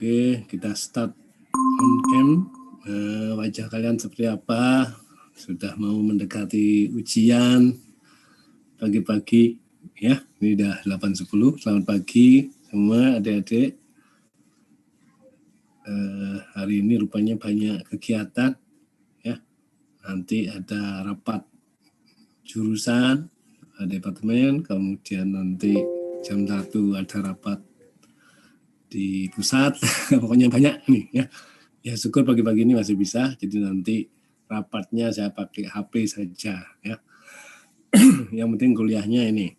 Oke, kita start on cam. Wajah kalian seperti apa? Sudah mau mendekati ujian pagi-pagi ya. Ini udah 8.10. Selamat pagi semua adik-adik. Hari ini rupanya banyak kegiatan ya. Nanti ada rapat jurusan, departemen, kemudian nanti jam 1 ada rapat di pusat. Pokoknya banyak nih ya. Ya syukur pagi-pagi ini masih bisa, jadi nanti rapatnya saya pakai HP saja ya. Yang penting kuliahnya ini.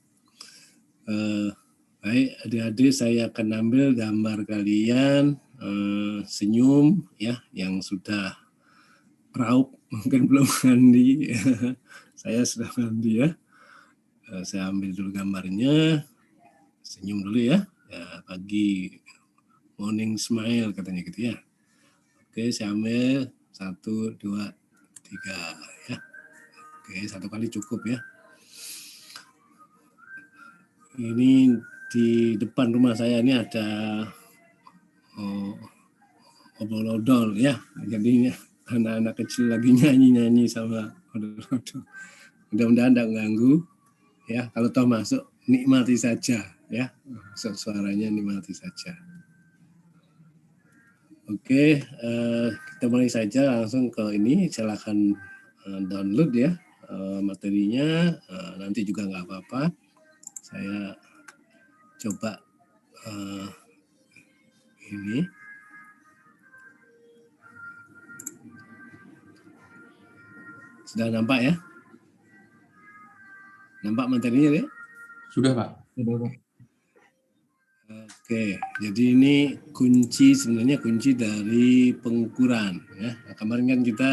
Baik adik-adik, saya akan ambil gambar kalian senyum ya, yang sudah raup mungkin belum mandi. Saya sudah mandi ya. Saya ambil dulu gambarnya, senyum dulu ya. Pagi morning smile katanya gitu ya. Oke, saya ambil 1, 2, 3 ya. Oke, 1 kali cukup ya. Ini di depan rumah saya ini ada odol-odol ya. Jadi anak-anak kecil lagi nyanyi-nyanyi sama odol-odol. Mudah-mudahan tidak mengganggu ya. Kalau toh masuk nikmati saja ya. Suaranya nikmati saja. Oke, kita mulai saja langsung ke ini. Silakan download ya materinya. Nanti juga nggak apa-apa. Saya coba ini. Sudah nampak ya? Nampak materinya ya? Sudah, Pak. Oke, jadi ini sebenarnya kunci dari pengukuran ya. Kemarin kan kita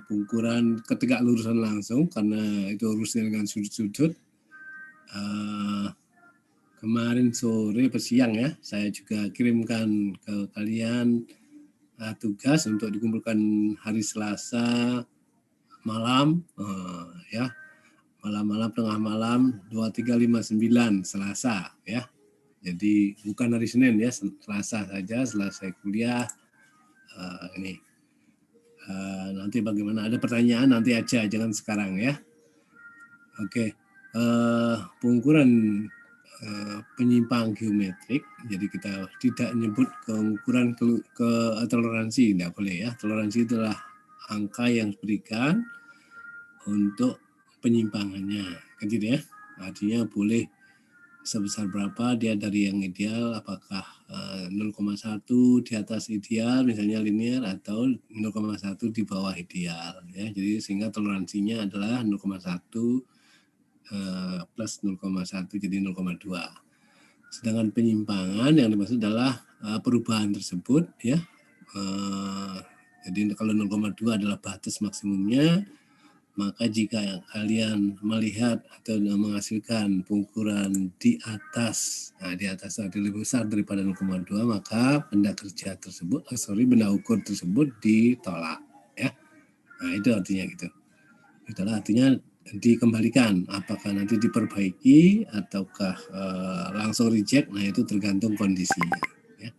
pengukuran ketika lurusan langsung karena itu urusnya dengan sudut-sudut. Kemarin sore atau siang ya, saya juga kirimkan ke kalian tugas untuk dikumpulkan hari Selasa malam ya. Malam-malam, tengah malam 23.59 Selasa ya. Jadi bukan hari Senin ya, Selasa saja selesai kuliah ini. Nanti bagaimana, ada pertanyaan nanti aja, jangan sekarang ya. Oke, pengukuran penyimpang geometrik. Jadi kita tidak menyebut pengukuran ke toleransi, tidak boleh ya. Toleransi itulah angka yang diberikan untuk penyimpangannya, gitu ya. Artinya boleh sebesar berapa dia dari yang ideal, apakah 0,1 di atas ideal misalnya linear atau 0,1 di bawah ideal ya. Jadi sehingga toleransinya adalah 0,1 plus 0,1 jadi 0,2. Sedangkan penyimpangan yang dimaksud adalah perubahan tersebut ya. Jadi kalau 0,2 adalah batas maksimumnya, maka jika kalian melihat atau menghasilkan pengukuran di atas lebih besar daripada 0,2, maka benda ukur tersebut ditolak ya. Nah itu artinya gitu. Itulah artinya dikembalikan, apakah nanti diperbaiki ataukah langsung reject. Nah itu tergantung kondisinya ya.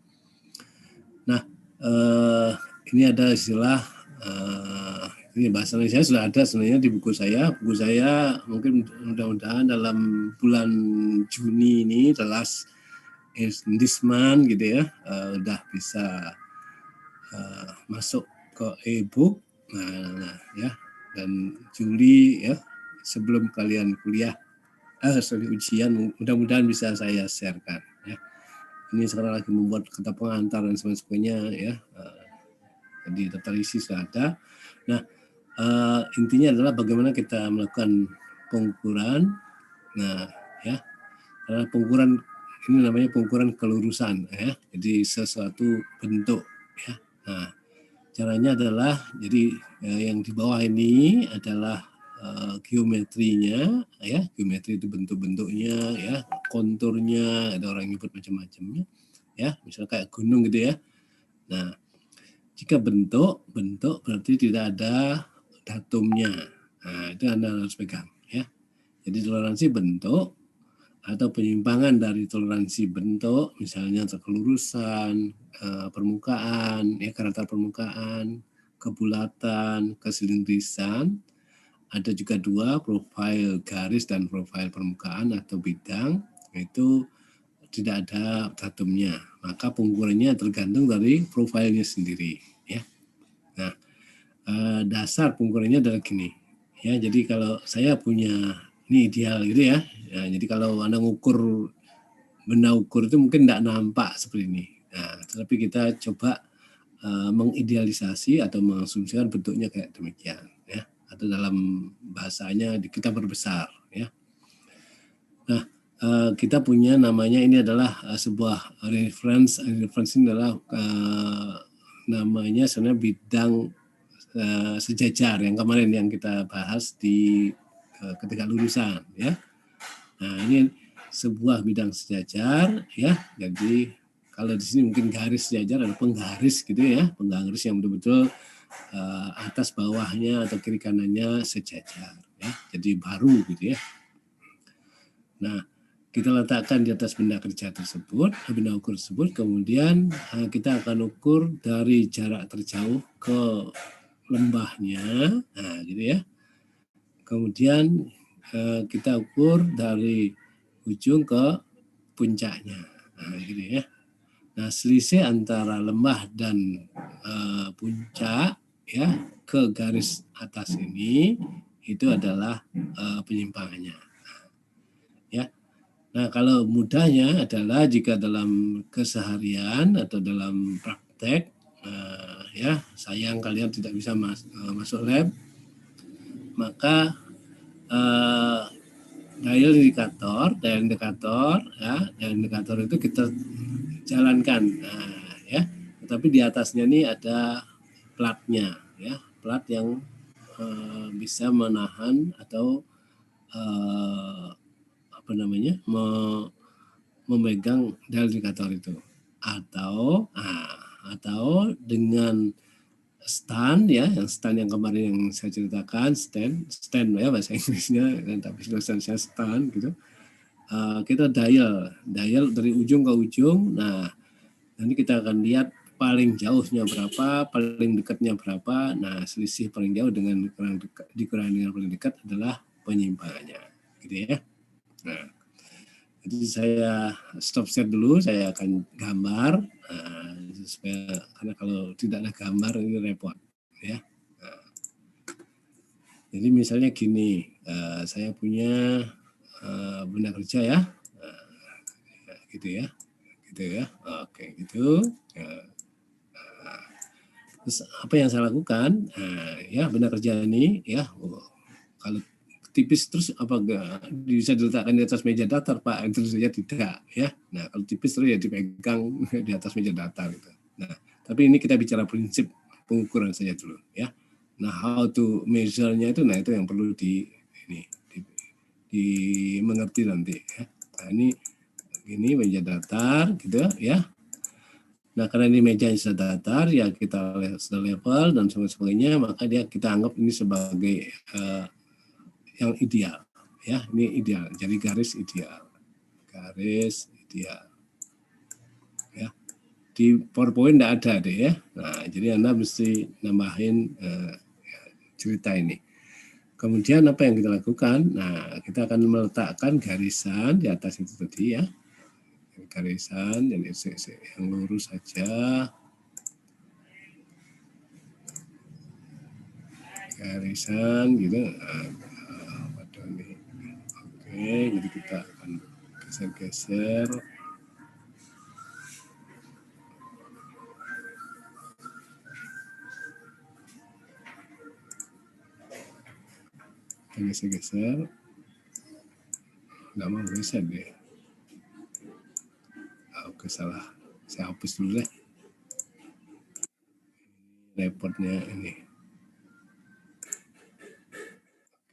Nah ini ada istilah ini bahasa Indonesia sudah ada sebenarnya di buku saya. Buku saya mungkin mudah-mudahan dalam bulan Juni ini, the last is this month gitu ya, udah bisa masuk ke e-book. Nah ya, dan Juli ya sebelum kalian kuliah ujian, mudah-mudahan bisa saya sharekan ya. Ini sekarang lagi membuat kata pengantar dan sebagainya ya. Jadi daftar isi sudah ada. Nah intinya adalah bagaimana kita melakukan pengukuran. Nah ya, pengukuran ini namanya pengukuran kelurusan ya. Jadi sesuatu bentuk ya. Nah caranya adalah jadi yang di bawah ini adalah geometrinya ya. Geometri itu bentuk-bentuknya ya, konturnya, ada orang nyebut macam-macamnya ya, misalnya kayak gunung gitu ya. Nah jika bentuk berarti tidak ada datumnya. Nah itu Anda harus pegang ya. Jadi toleransi bentuk atau penyimpangan dari toleransi bentuk, misalnya kelurusan, permukaan, ya karakter permukaan, kebulatan, kesilindrisan. Ada juga dua, profil garis dan profil permukaan atau bidang, itu tidak ada datumnya. Maka pengukurannya tergantung dari profilnya sendiri. Ya. Nah, dasar pengukurannya adalah gini. Ya, jadi kalau saya punya ini ideal gitu ya. Jadi kalau Anda ngukur benda ukur itu mungkin tidak nampak seperti ini. Nah, tetapi kita coba mengidealisasi atau mengasumsikan bentuknya kayak demikian, ya. Atau dalam bahasanya kita perbesar, ya. Nah, kita punya namanya ini adalah sebuah reference ini adalah namanya sebenarnya bidang sejajar yang kemarin yang kita bahas di ketika lulusan, ya. Nah, ini sebuah bidang sejajar, ya. Jadi kalau di sini mungkin garis sejajar ada penggaris gitu ya, penggaris yang betul-betul atas bawahnya atau kiri kanannya sejajar, ya. Jadi baru gitu ya. Nah, kita letakkan di atas benda kerja tersebut, benda ukur tersebut, kemudian kita akan ukur dari jarak terjauh ke lembahnya, nah gitu ya. Kemudian kita ukur dari ujung ke puncaknya, nah gitu ya. Nah, selisih antara lembah dan puncak ya ke garis atas ini itu adalah penyimpangannya, ya. Nah, kalau mudahnya adalah jika dalam keseharian atau dalam praktek, ya sayang kalian tidak bisa masuk lab, maka dial indikator ya, dial indikator itu kita jalankan, nah, ya. Tetapi di atasnya ini ada platnya, ya, plat yang bisa menahan atau apa namanya memegang dial indikator itu, atau dengan stand ya, yang stand yang kemarin yang saya ceritakan, stand ya bahasa Inggrisnya, tapi tulisannya stand gitu. Kita dial dari ujung ke ujung. Nah, nanti kita akan lihat paling jauhnya berapa, paling dekatnya berapa. Nah, selisih paling jauh dengan kurang dekat, dikurangi dengan paling dekat adalah penyimpangannya, gitu ya. Nah, jadi saya stop share dulu, saya akan gambar supaya karena kalau tidak ada gambar ini repot, ya. Nah, jadi misalnya gini, saya punya benda kerja ya, gitu ya, oke gitu. Terus apa yang saya lakukan? Ya benda kerja ini ya, kalau tipis terus apa enggak bisa diletakkan di atas meja datar Pak? Itu saja tidak ya. Nah kalau tipis terus ya dipegang di atas meja datar gitu. Nah tapi ini kita bicara prinsip pengukuran saja dulu ya. Nah how to measure-nya itu, nah itu yang perlu dimengerti nanti ya. Nah ini meja datar gitu ya. Nah karena ini mejanya sudah datar ya kita sudah level dan sebagainya, maka kita anggap ini sebagai yang ideal ya, ini ideal, jadi garis ideal ya. Di PowerPoint tidak ada deh ya. Nah jadi Anda mesti nambahin cerita ini. Kemudian apa yang kita lakukan? Nah kita akan meletakkan garisan di atas itu tadi ya, garisan yang lurus saja, garisan gitu. Oke, jadi kita akan geser-geser. Geser-geser. Nggak mau geser deh. Oke, salah. Saya hapus dulu deh. Reportnya ini.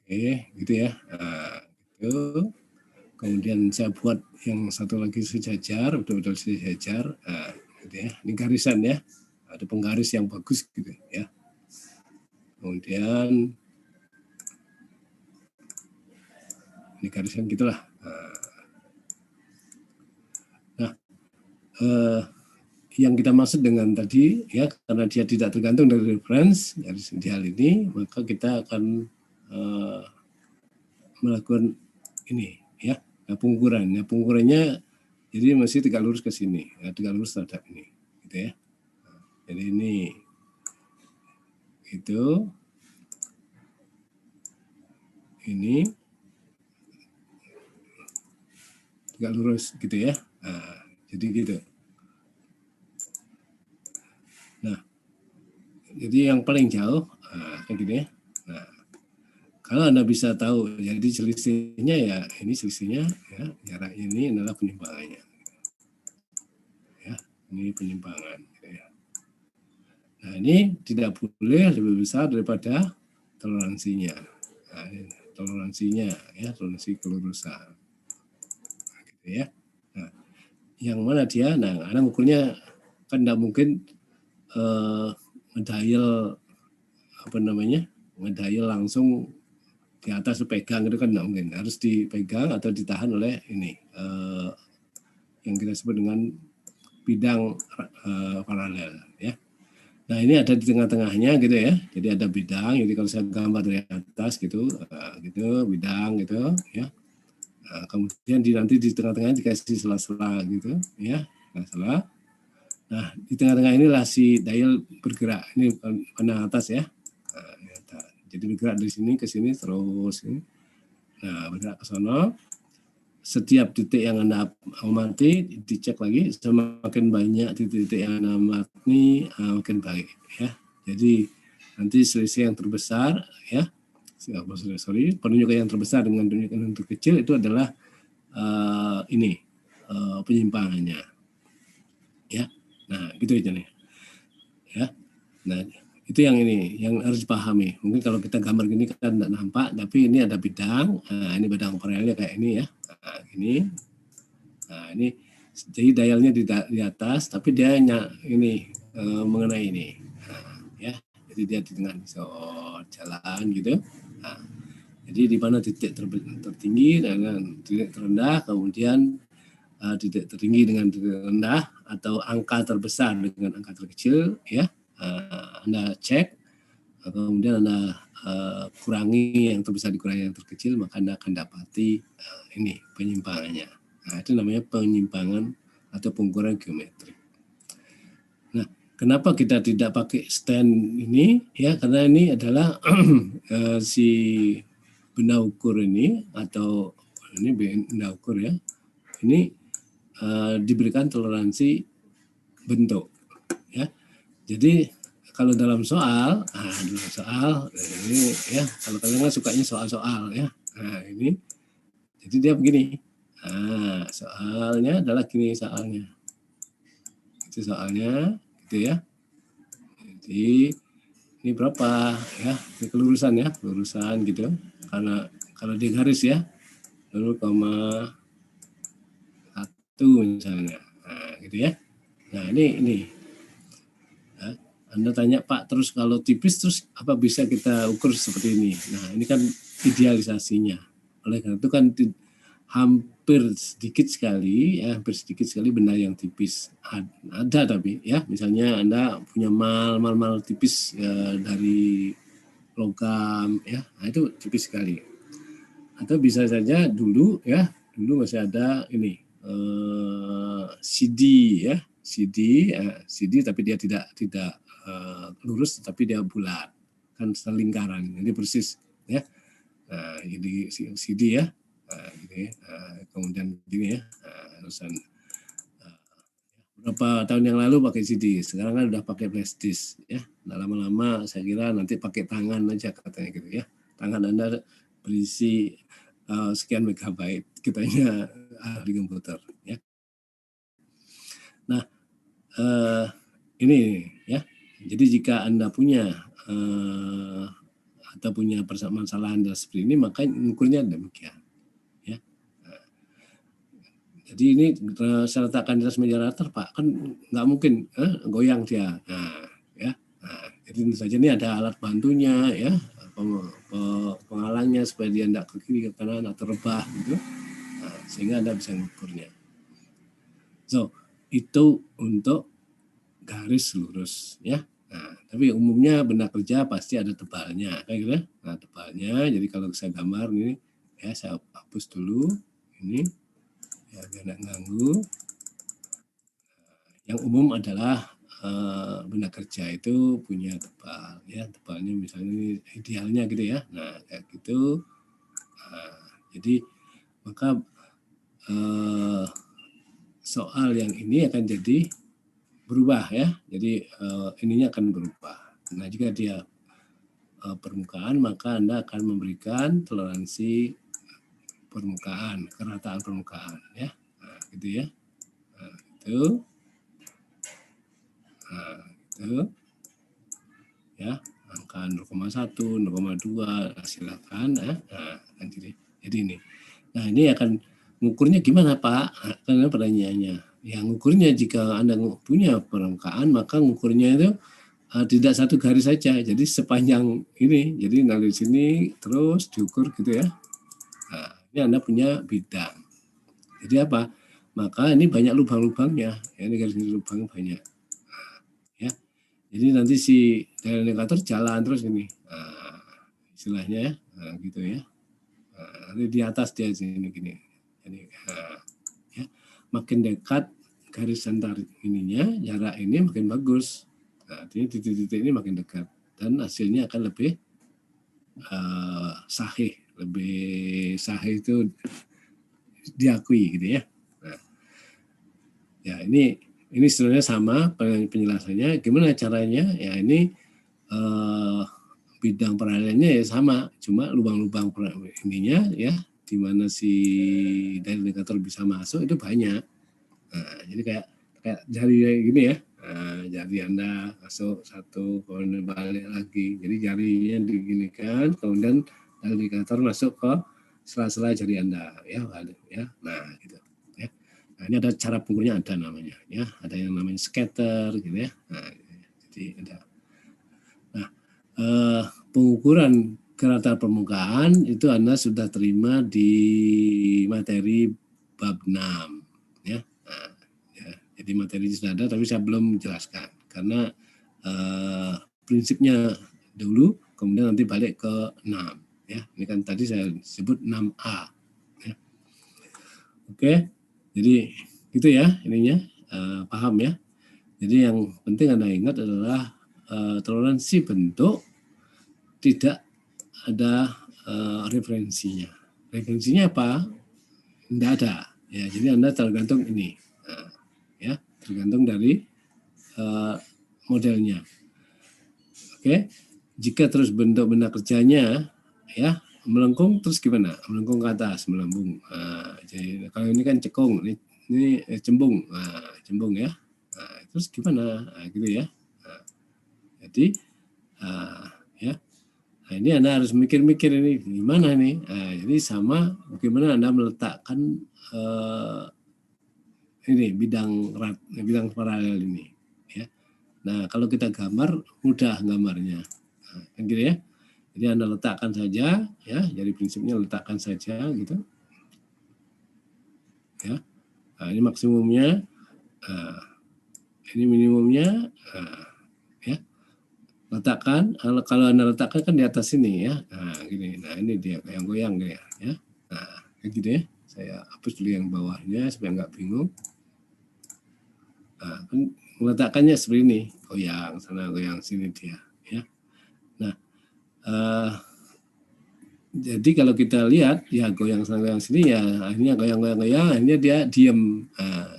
Oke, gitu ya. Nah, gitu. Kemudian saya buat yang satu lagi sejajar, betul-betul sejajar. Nah, gitu ya. Ini garisan ya. Ada penggaris yang bagus gitu ya. Kemudian ini garisan gitulah. Nah, yang kita maksud dengan tadi ya, karena dia tidak tergantung dari reference di hal ini, maka kita akan melakukan ini ya, pengukuran. Nah, pengukurannya jadi masih tegak lurus ke sini, ya, tegak lurus terhadap ini, gitu ya. Jadi ini itu ini tegak lurus gitu ya. Nah, jadi gitu. Nah, jadi yang paling jauh, kayak gini ya. Nah, kalau Anda bisa tahu, jadi selisihnya ya, ini selisihnya ya, jarak ini adalah penyimpangannya. Ya, ini penyimpangan. Gitu ya. Nah, ini tidak boleh lebih besar daripada toleransinya. Nah, ini toleransinya ya, toleransi kelurusan. Nah, gitu ya. Nah, yang mana dia? Nah, Anda ukurnya kan tidak mungkin ngedial apa namanya? Ngedial langsung di atas pegang itu kan tidak mungkin, harus dipegang atau ditahan oleh ini yang kita sebut dengan bidang paralel ya. Nah ini ada di tengah-tengahnya gitu ya, jadi ada bidang, jadi kalau saya gambar dari atas gitu, gitu bidang gitu ya. Nah, kemudian nanti di tengah-tengahnya dikasih sela-sela gitu ya, sela-sela. Nah di tengah-tengah inilah si dial bergerak, ini panah atas ya. Nah, jadi bergerak dari sini ke sini terus ini. Nah, bergerak ke sana. Setiap titik yang Anda amati dicek lagi, semakin banyak titik-titik yang Anda amati makin baik ya. Jadi nanti selisih yang terbesar ya, penunjukan yang terbesar dengan penunjukan yang terkecil itu adalah ini penyimpangannya ya. Nah, gitu aja nih. Ya. Nah, itu yang ini yang harus dipahami. Mungkin kalau kita gambar gini kan tidak nampak, tapi ini ada bidang. Nah, ini bidang paralelnya kayak ini ya. Nah, ini. Nah, ini jadi dialnya di atas, tapi dia ini mengenai ini. Nah, ya. Jadi dia di tengah jalan gitu. Nah, jadi di mana titik tertinggi dengan titik terendah, kemudian titik tertinggi dengan titik rendah, atau angka terbesar dengan angka terkecil ya. Anda cek, kemudian Anda kurangi yang terbesar dikurangi yang terkecil, maka Anda akan dapati ini penyimpangannya. Nah, itu namanya penyimpangan atau pengukuran geometrik. Nah, kenapa kita tidak pakai stand ini? Ya, karena ini adalah si benda ukur ini, atau ini benda ukur ya, ini diberikan toleransi bentuk ya. Jadi kalau dalam soal ini ya, kalau kalian kan sukanya soal-soal ya. Nah, ini jadi dia begini. Nah, soalnya adalah gini soalnya. Itu soalnya gitu ya. Jadi ini berapa ya? Ini kelurusan ya, kelurusan gitu. Karena kalau di garis ya 0,1 misalnya. Nah, gitu ya. Nah, ini Anda tanya, Pak, terus kalau tipis terus apa bisa kita ukur seperti ini? Nah, ini kan idealisasinya. Oleh karena itu kan hampir sedikit sekali benda yang tipis. Ada tapi ya, misalnya Anda punya mal tipis dari logam ya. Nah, itu tipis sekali. Atau bisa saja dulu masih ada ini CD ya. CD tapi dia tidak lurus, tapi dia bulat kan, selingkaran, ini persis ya. Nah, jadi CD ya, gini, kemudian gini ya, beberapa tahun yang lalu pakai CD, sekarang kan udah pakai flash disk ya. Nah, lama-lama saya kira nanti pakai tangan aja katanya gitu ya, tangan Anda berisi sekian megabyte, kitanya ahli komputer ya. Nah, ini ya. Jadi jika Anda punya atau punya permasalahan seperti ini, maka ukurnya demikian. Ya. Nah, jadi ini saya letakkan di atas meja rata, Pak, kan nggak mungkin goyang dia. Nah, ya. Nah, jadi tentu saja ini ada alat bantunya ya, penghalangnya supaya dia tidak ke kiri ke kanan atau rebah gitu. Nah, sehingga Anda bisa mengukurnya. So, itu untuk garis lurus ya. Nah, tapi umumnya benda kerja pasti ada tebalnya, kayak gitu. Nah, tebalnya, jadi kalau saya gambar ini, ya saya hapus dulu ini, ya biar nggak ganggu. Yang umum adalah benda kerja itu punya tebal, ya tebalnya misalnya ini idealnya gitu ya. Nah, kayak gitu. Nah, jadi maka soal yang ini akan jadi berubah ya. Jadi ininya akan berubah. Nah, jika dia permukaan, maka Anda akan memberikan toleransi permukaan, kerataan permukaan ya. Nah, gitu ya. Nah, itu. Nah, itu ya. Angka 0,1, 0,2 silakan ya. Nah, jadi ini. Nah, ini akan mengukurnya gimana, Pak? Nah, karena pertanyaannya. Yang ngukurnya jika Anda punya permukaan, maka ngukurnya itu tidak satu garis saja, jadi sepanjang ini, jadi dari sini terus diukur gitu ya. Nah, ini Anda punya bidang. Jadi apa? Maka ini banyak lubang-lubangnya, ya, ini garis lubang banyak. Ya, jadi nanti si indikator jalan terus ini, istilahnya ya, gitu ya. Nanti di atas dia sini gini. Jadi ya, makin dekat garis antar ininya, jarak ini makin bagus. Nah, artinya titik-titik ini makin dekat dan hasilnya akan lebih sahih, lebih sahih itu diakui gitu ya. Nah, ya ini sebenarnya sama penjelasannya. Gimana caranya? Ya ini bidang paralelnya ya sama, cuma lubang-lubang ininya ya, di mana si dari indikator bisa masuk itu banyak. Nah, jadi kayak jari gini ya. Nah, jari Anda masuk satu, kemudian balik lagi. Jadi jarinya diginikan, kemudian indikator masuk ke sela-sela jari Anda ya, ya. Nah, gitu ya. Nah, ini ada cara pengukurnya, ada namanya ya. Ada yang namanya scatter gitu ya. Nah, jadi ada. Nah, pengukuran kerata permukaan itu Anda sudah terima di materi bab 6 ya. Nah, jadi materi sudah ada, tapi saya belum menjelaskan karena prinsipnya dulu, kemudian nanti balik ke 6 ya. Ini kan tadi saya sebut 6A ya. Oke, jadi gitu ya ininya, paham ya. Jadi yang penting Anda ingat adalah toleransi bentuk tidak ada referensinya. Referensinya apa? Tidak ada ya. Jadi Anda tergantung ini ya, tergantung dari modelnya. Oke, jika terus bentuk benda kerjanya ya melengkung, terus gimana? Melengkung ke atas, melambung. Jadi kalau ini kan cekung, ini cembung, cembung ya. Terus gimana? Gitu ya. Jadi ya, ini Anda harus mikir-mikir ini gimana nih. Jadi sama bagaimana Anda meletakkan ini bidang paralel ini ya. Nah, kalau kita gambar mudah gambarnya. Kan gitu ya. Jadi Anda letakkan saja ya, jadi prinsipnya letakkan saja gitu. Ya. Nah, ini maksimumnya, ini minimumnya, ya. Letakkan, kalau Anda letakkan kan di atas sini ya. Nah, gini. Nah, ini dia yang goyang dia ya. Nah, kayak gitu ya. Saya hapus dulu yang bawahnya supaya nggak bingung. Nah, kan meletakkannya seperti ini, goyang sana, goyang sini dia ya. Nah, jadi kalau kita lihat ya goyang sana goyang sini ya, akhirnya goyang, akhirnya dia diam.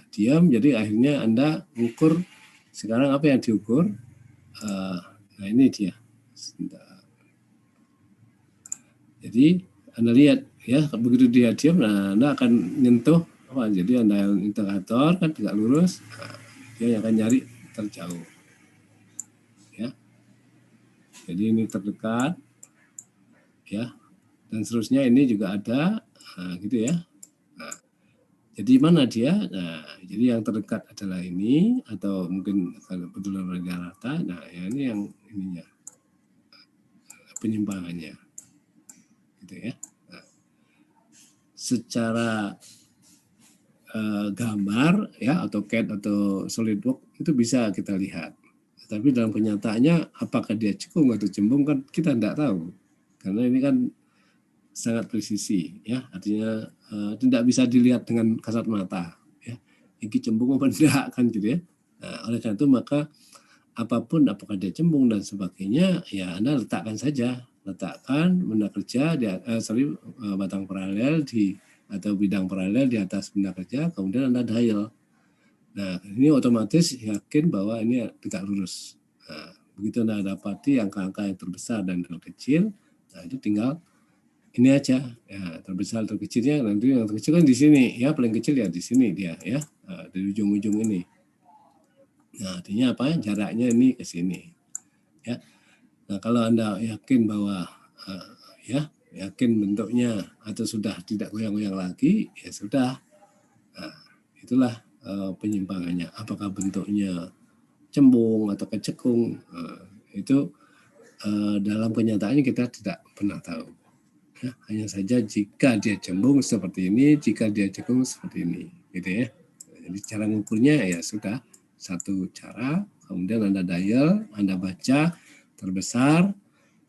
Diam, jadi akhirnya Anda ukur sekarang apa yang diukur. Nah, ini dia. Jadi Anda lihat ya, begitu dia diam, nah Anda akan nyentuh apa? Jadi Anda yang indikator kan tegak lurus, dia akan nyari terjauh. Ya. Jadi ini terdekat ya. Dan seterusnya ini juga ada, gitu ya. Nah, jadi mana dia? Nah, jadi yang terdekat adalah ini, atau mungkin kalau betulan rata. Nah, ya ini yang ininya, penyimpangannya, gitu ya. Nah, secara gambar ya atau CAD atau SolidWorks itu bisa kita lihat. Tapi dalam kenyataannya apakah dia cekung atau cembung kan kita tidak tahu. Karena ini kan sangat presisi ya, artinya tidak bisa dilihat dengan kasat mata ya. Ini cembung apa tidak kan gitu ya. Oleh karena itu maka apapun apakah dia cembung dan sebagainya ya Anda letakkan benda kerja di batang paralel atau bidang paralel di atas benda kerja, kemudian Anda dial. Nah, ini otomatis yakin bahwa ini tegak lurus. Nah, begitu Anda dapati angka-angka yang terbesar dan terkecil, nah itu tinggal ini aja. Ya, terbesar terkecilnya nanti yang terkecil kan di sini, ya paling kecil ya di sini dia ya, dari ujung-ujung ini. Nah, artinya apa? Jaraknya ini ke sini. Ya. Nah, kalau Anda yakin bahwa yakin bentuknya atau sudah tidak goyang-goyang lagi, ya sudah. Nah, itulah penyimpangannya. Apakah bentuknya cembung atau kecekung, itu dalam kenyataannya kita tidak pernah tahu. Ya, hanya saja jika dia cembung seperti ini, jika dia cekung seperti ini, gitu ya. Jadi cara mengukurnya ya sudah satu cara, kemudian Anda dial, Anda baca terbesar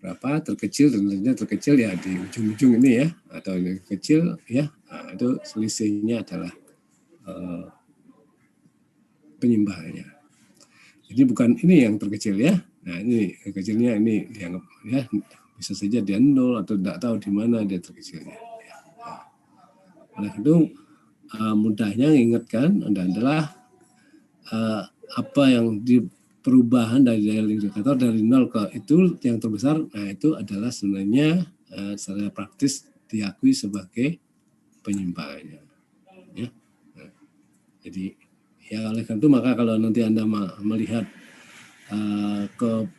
berapa, terkecil tentunya terkecil ya di ujung-ujung ini ya, atau yang kecil ya, nah, itu selisihnya adalah penyimpangannya. Jadi bukan ini yang terkecil ya, nah ini kecilnya ini dianggap ya bisa saja dia 0 atau tidak tahu di mana dia terkecilnya. Ya. Nah, oleh itu mudahnya ingatkan adalah apa yang di perubahan dari indikator dari 0 ke itu yang terbesar, nah itu adalah sebenarnya secara praktis diakui sebagai penyimpangannya. Ya. Nah, jadi ya oleh karena itu maka kalau nanti Anda melihat ke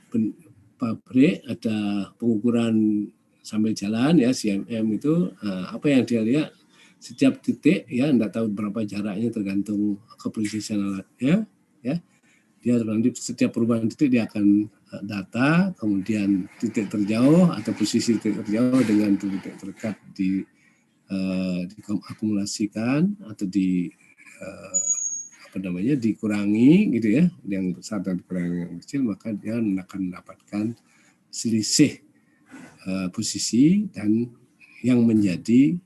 pabrik ada pengukuran sambil jalan ya CMM itu, apa yang dia lihat setiap titik ya Anda tahu berapa jaraknya tergantung kepresisian alatnya ya. Dia nanti setiap perubahan titik dia akan data, kemudian titik terjauh atau posisi titik terjauh dengan titik terdekat diakumulasikan atau dikurangi gitu ya, yang besar dan dikurangi yang kecil, maka dia akan mendapatkan selisih posisi dan yang menjadi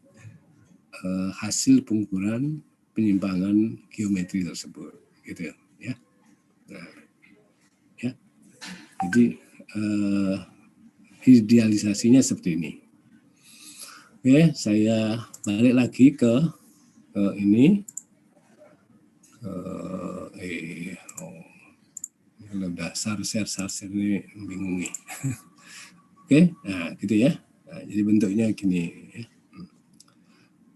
hasil pengukuran penyimpangan geometri tersebut gitu ya. Nah, ya. Jadi idealisasinya seperti ini. Oke, saya balik lagi ke ini. Kalau dasar share ini bingung nih. Oke, nah gitu ya. Nah, jadi bentuknya gini. Ya.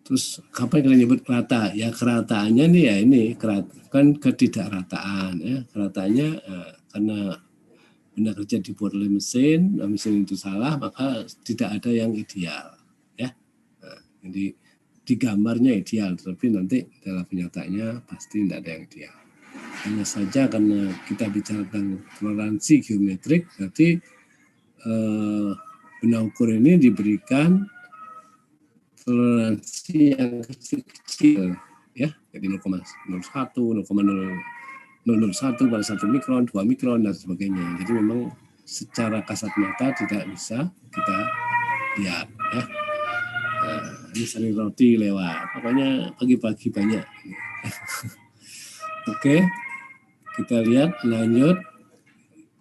Terus kapan kita nyebut rata? Ya kerataannya nih ya ini kan ketidakrataan ya. Kerataannya karena benda kerja dibuat oleh mesin itu salah, maka tidak ada yang ideal ya. Nah, jadi di gambarnya ideal, tapi nanti dalam kenyataannya pasti tidak ada yang ideal. Hanya saja karena kita bicara tentang toleransi geometrik, berarti benda ukur ini diberikan toleransi yang kecil-kecil ya, jadi 0,01, 0,001 pada 1 mikron, 2 mikron dan sebagainya. Jadi memang secara kasat mata tidak bisa kita lihat ya. Nah, ini sari roti lewat, pokoknya pagi-pagi banyak. Oke, kita lihat lanjut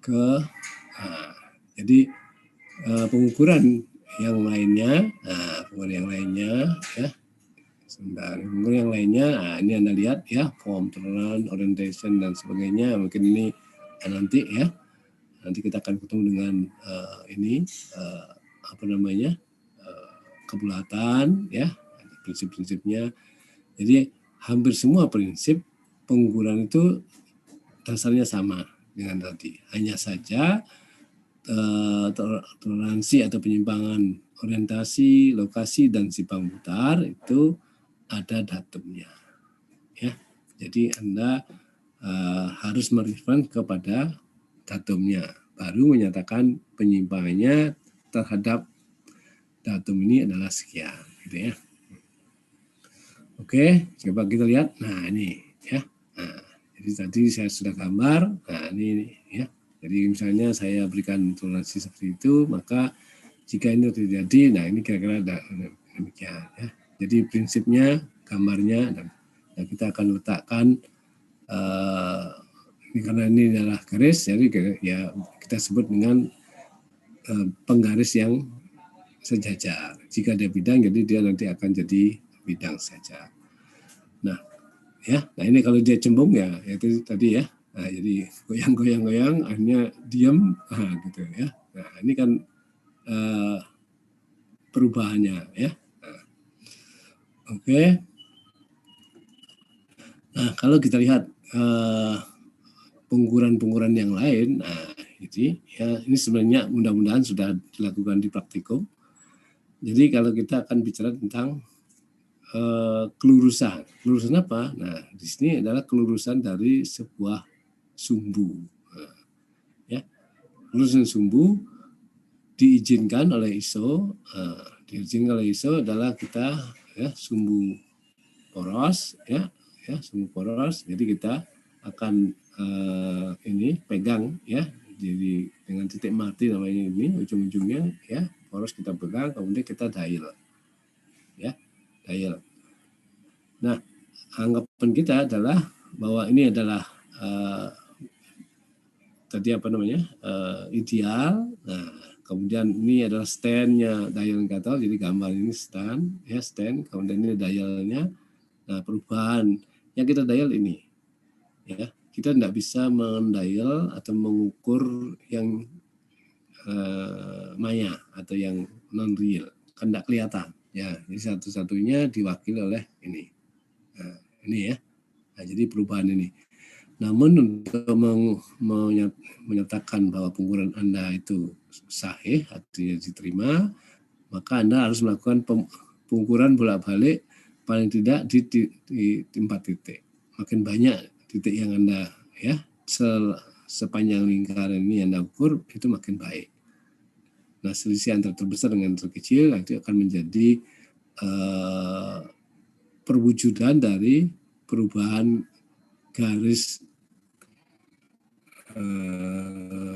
ke jadi pengukuran yang lainnya. Pengukuran yang lainnya ya. Sebentar, pengukuran yang lainnya. Ini Anda lihat ya, form, tolerance, orientation dan sebagainya. Mungkin ini nanti ya. Nanti kita akan ketemu dengan ini kebulatan ya, prinsip-prinsipnya. Jadi hampir semua prinsip pengukuran itu dasarnya sama dengan tadi. Hanya saja toleransi atau penyimpangan orientasi, lokasi dan simpang putar itu ada datumnya. Ya, jadi Anda harus merefer kepada datumnya, baru menyatakan penyimpangannya terhadap datum ini adalah sekian, gitu ya. Oke, coba kita lihat. Nah, ini ya. Nah, jadi tadi saya sudah gambar. Nah, ini ya. Jadi misalnya saya berikan toleransi seperti itu, maka jika ini terjadi, nah ini kira-kira ada demikian ya. Jadi prinsipnya, gambarnya, dan kita akan letakkan ini karena ini adalah garis, jadi ya kita sebut dengan penggaris yang sejajar. Jika dia bidang, jadi dia nanti akan jadi bidang sejajar. Nah, ya, nah ini kalau dia cembung ya itu tadi ya. Nah, jadi goyang-goyang-goyang, akhirnya diam, gitu ya. Nah, ini kan perubahannya ya. Nah, oke. Nah, kalau kita lihat pengukuran-pengukuran yang lain, nah jadi ya ini sebenarnya mudah-mudahan sudah dilakukan di praktikum. Jadi kalau kita akan bicara tentang kelurusan. Kelurusan apa? Nah, di sini adalah kelurusan dari sebuah sumbu. Nah, ya, kelurusan sumbu diizinkan oleh ISO. Diizinkan oleh ISO adalah kita ya sumbu poros, ya sumbu poros. Jadi kita akan ini pegang ya, jadi dengan titik mati namanya ini ujung-ujungnya ya poros kita pegang, kemudian kita dial, ya dial. Nah, anggapan kita adalah bahwa ini adalah tadi apa namanya ideal. Nah, kemudian ini adalah stand-nya dial indikator, jadi gambar ini stand ya stand, kemudian ini dialnya. Nah, perubahan yang kita dial ini ya, kita tidak bisa mendial atau mengukur yang maya atau yang non real, kan tidak kelihatan ya. Jadi satu-satunya diwakili oleh ini. Nah, ini ya. Nah, jadi perubahan ini. Namun untuk menyatakan bahwa pengukuran Anda itu sahih, artinya diterima, maka Anda harus melakukan pengukuran bolak-balik paling tidak di 4 titik. Makin banyak titik yang Anda ya sepanjang lingkaran ini Anda ukur, itu makin baik. Nah, selisih antara terbesar dengan terkecil itu akan menjadi perwujudan dari perubahan garis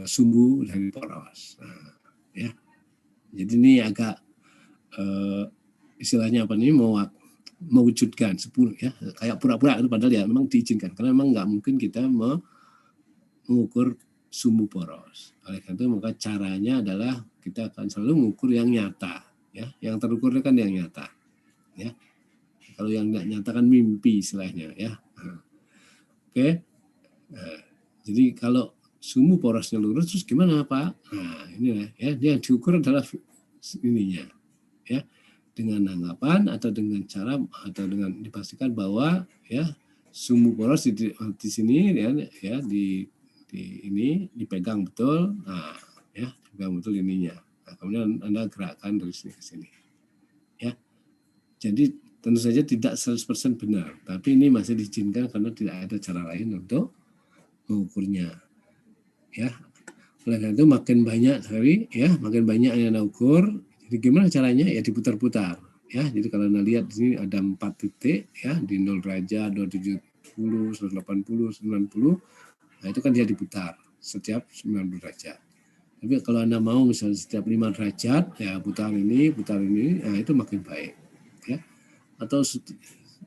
sumbu dari poros. Nah, ya. Jadi ini agak istilahnya apa nih, mewujudkan 10 ya, kayak pura-pura itu, padahal ya memang diizinkan karena memang nggak mungkin kita mengukur sumbu poros. Oleh karena itu maka caranya adalah kita akan selalu mengukur yang nyata ya, yang terukur kan yang nyata ya. Kalau yang nggak nyata kan mimpi istilahnya ya. Oke. Nah, jadi kalau sumbu porosnya lurus terus gimana Pak? Nah, ini ya, dia diukur adalah ininya ya, dengan anggapan atau dengan cara atau dengan dipastikan bahwa ya sumbu poros di sini ya di ini dipegang betul. Nah, ya dipegang betul ininya. Nah, kemudian Anda gerakkan dari sini ke sini. Ya. Jadi tentu saja tidak 100% benar, tapi ini masih diizinkan karena tidak ada cara lain untuk mengukurnya. Ya. Oleh karena itu makin banyak sekali ya, makin banyak yang Anda ukur. Jadi gimana caranya? Ya diputar-putar. Ya, jadi kalau Anda lihat di sini ada 4 titik ya, di 0 derajat, 270, 180, 90. Nah, itu kan dia diputar setiap 90 derajat. Tapi kalau Anda mau misalnya setiap 5 derajat, ya putar ini, nah itu makin baik. Ya. Atau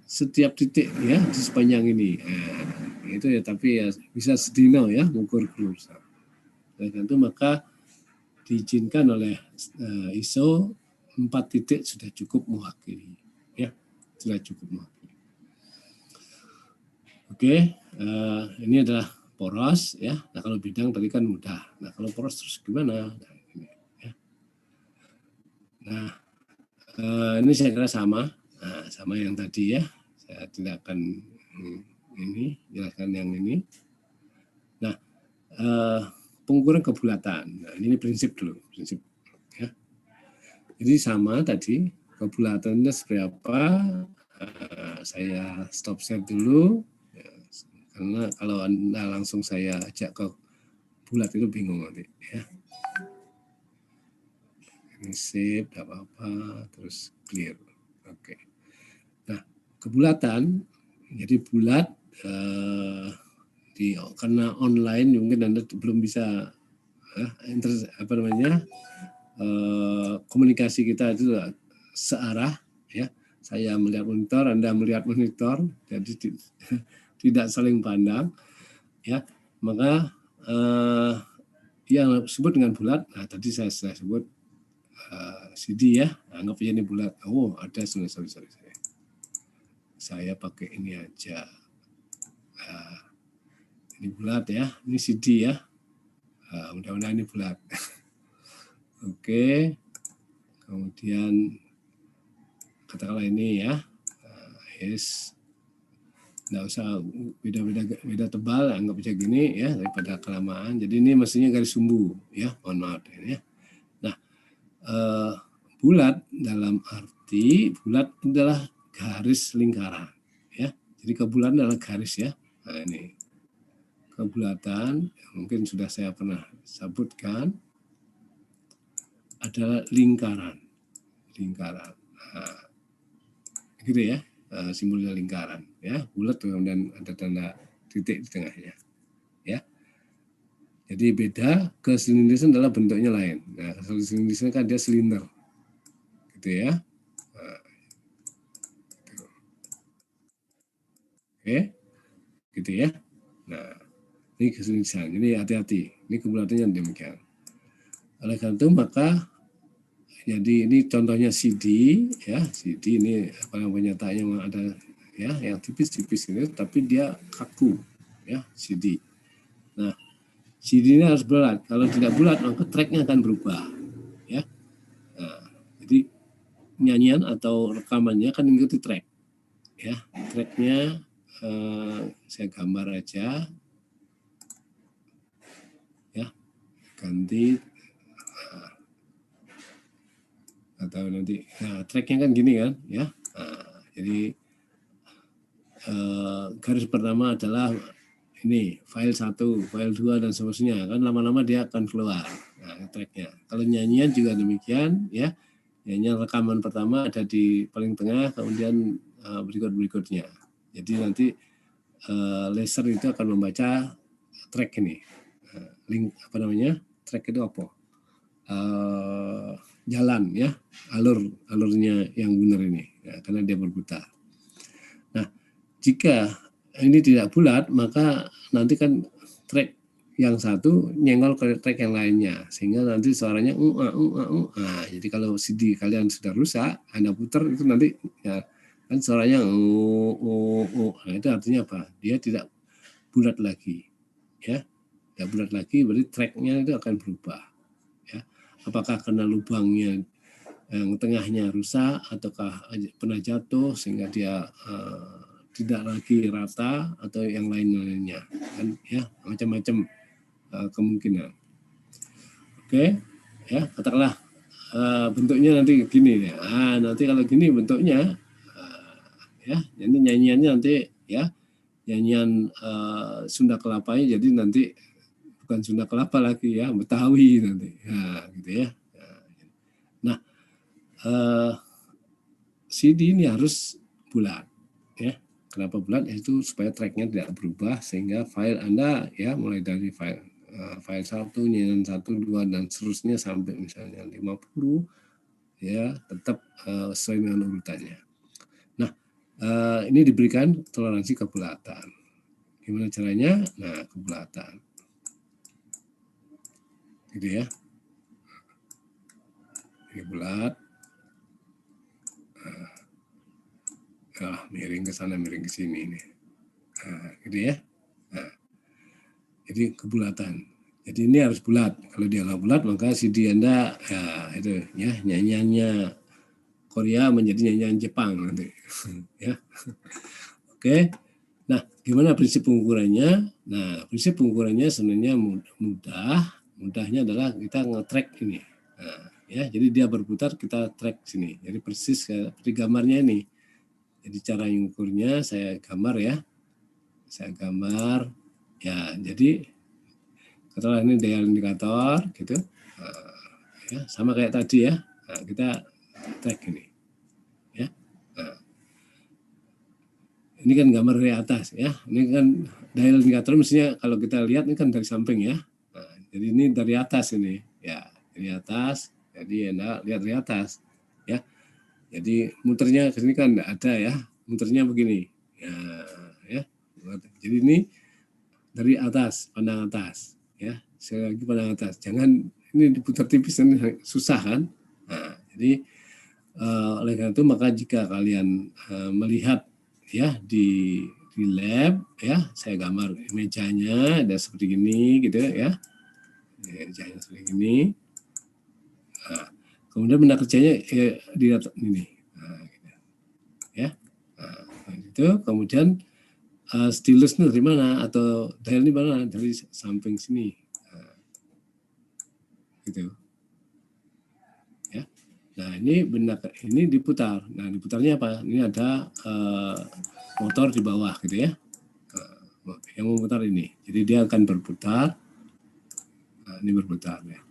setiap titik ya di sepanjang ini. Itu ya, tapi ya bisa sedino ya mengukur kelurusan. Oleh karena itu maka diizinkan oleh ISO 4 titik sudah cukup mewakili. Ya, sudah cukup mewakili. Oke, ini adalah poros ya. Nah, kalau bidang tadi kan mudah. Nah, kalau poros terus gimana? Nah, ini, ya. Nah, ini saya kira sama. Nah, sama yang tadi ya. Saya tidak akan ini jelaskan yang ini. Nah, pengukuran kebulatan. Nah, ini prinsip dulu, prinsip ya. Jadi sama tadi, kebulatannya seperti apa? Saya stop share dulu ya, karena kalau Anda langsung saya ajak ke bulat itu bingung nanti ya. Ini save, tidak apa-apa, terus clear. Oke. Nah, kebulatan, jadi bulat karena online mungkin Anda belum bisa komunikasi kita itu searah, ya. Saya melihat monitor, Anda melihat monitor, jadi tidak saling pandang, ya. Maka yang disebut dengan bulat, nah tadi saya sebut CD, ya, anggap aja ini bulat. Oh, ada sorry. Saya pakai ini aja. Ini bulat, ya, ini CD, ya. Mudah-mudahan ini bulat. Oke, kemudian katakanlah ini, ya, yes, nggak usah beda tebal, anggap aja gini, ya, daripada kelamaan. Jadi ini mestinya garis sumbu, ya, mohon maaf, ya. Nah, bulat dalam arti bulat adalah garis lingkaran, ya. Jadi kebulatan adalah garis, ya. Nah, ini kebulatan mungkin sudah saya pernah sebutkan adalah lingkaran. Nah, gitu, ya, simbolnya lingkaran, ya, bulat kemudian ada tanda titik di tengahnya, ya. Jadi beda, kesilindrisan adalah bentuknya lain. Nah, kesilindrisan kan dia silinder, gitu, ya. Nah, gitu. Oke, gitu, ya. Nah, ini kesilindrisan. Jadi hati-hati, ini kebulatannya demikian. Oleh karena itu maka jadi ini contohnya CD, ya, CD ini penyataannya ada, ya, yang tipis-tipis gitu, tapi dia kaku, ya, CD. Nah, CD ini harus bulat. Kalau tidak bulat maka tracknya akan berubah, ya. Nah, jadi nyanyian atau rekamannya akan mengikuti track, ya. Tracknya saya gambar aja, ya, ganti atau nanti, nah, tracknya kan gini kan, ya. Nah, jadi garis pertama adalah ini file 1, file 2 dan seterusnya, kan lama-lama dia akan keluar, nah, tracknya. Kalau nyanyian juga demikian, ya. Nyanyian rekaman pertama ada di paling tengah, kemudian berikutnya. Jadi nanti laser itu akan membaca track ini, link track itu apa? Jalan, ya, alurnya yang benar ini, ya, karena dia berputar. Nah, jika ini tidak bulat maka nanti kan track yang satu nyenggol ke track yang lainnya sehingga nanti suaranya nah, jadi kalau CD kalian sudah rusak, Anda putar itu nanti, ya, kan suaranya nah, itu artinya apa? Dia tidak bulat lagi, ya, tidak bulat lagi, berarti tracknya itu akan berubah, ya. Apakah karena lubangnya yang tengahnya rusak ataukah pernah jatuh sehingga dia tidak lagi rata atau yang lain-lainnya, kan, ya, macam-macam kemungkinan. Oke, ya, katakanlah bentuknya nanti gini, ya. Nanti kalau gini bentuknya, ya, jadi nyanyiannya nanti, ya, nyanyian Sunda Kelapanya jadi nanti bukan Sunda Kelapa lagi, ya, Betawi nanti, ya, gitu, ya. Nah, CD ini harus bulat, ya. Kenapa bulat? Itu supaya tracknya tidak berubah sehingga file Anda, ya, mulai dari file 1, nyanyian 1, 2 dan seterusnya sampai misalnya 50, ya, tetap sesuai dengan urutannya. Nah, ini diberikan toleransi kebulatan. Gimana caranya? Nah, kebulatan, gitu, ya. Ini bulat, miring ke sana, miring ke sini, ini, gitu, ya. Nah, jadi kebulatan. Jadi ini harus bulat. Kalau dia nggak bulat maka CD Anda, ya, itu, ya, nyanyiannya Korea menjadi nyanyian Jepang nanti, ya. Oke. Nah, gimana prinsip pengukurannya? Nah, prinsip pengukurannya sebenarnya mudahnya adalah kita nge-track ini. Nah, ya, jadi dia berputar, kita track sini. Jadi persis seperti gambarnya ini. Jadi cara mengukurnya saya gambar, ya. Saya gambar, ya. Jadi katakanlah ini dial indikator, gitu. Ya, sama kayak tadi, ya. Nah, kita track ini, ya. Nah, Ini kan gambar dari atas ya. Ini kan dial indikator mestinya kalau kita lihat ini kan dari samping ya. Nah, jadi ini dari atas ini ya, dari atas. Jadi Anda lihat dari atas ya. Jadi muternya ke sini kan enggak ada ya. Muternya begini. Ya. Jadi ini dari atas, pandang atas ya. Sekali lagi pandang atas. Jangan ini diputar tipis ini susah kan. Nah, jadi oleh karena itu maka jika kalian melihat ya di lab ya, saya gambar mejanya ada seperti ini gitu ya, mejanya seperti ini. Nah, kemudian benda kerjanya di atas ini, nah, gitu. Ya. Nah, itu kemudian stylus dari mana atau dial ini mana, dari samping sini, nah, gitu. Ya. Nah ini benda ini diputar. Nah diputarnya apa? Ini ada motor di bawah gitu ya. Yang memutar ini. Jadi dia akan berputar. Nah, ini berputar ya.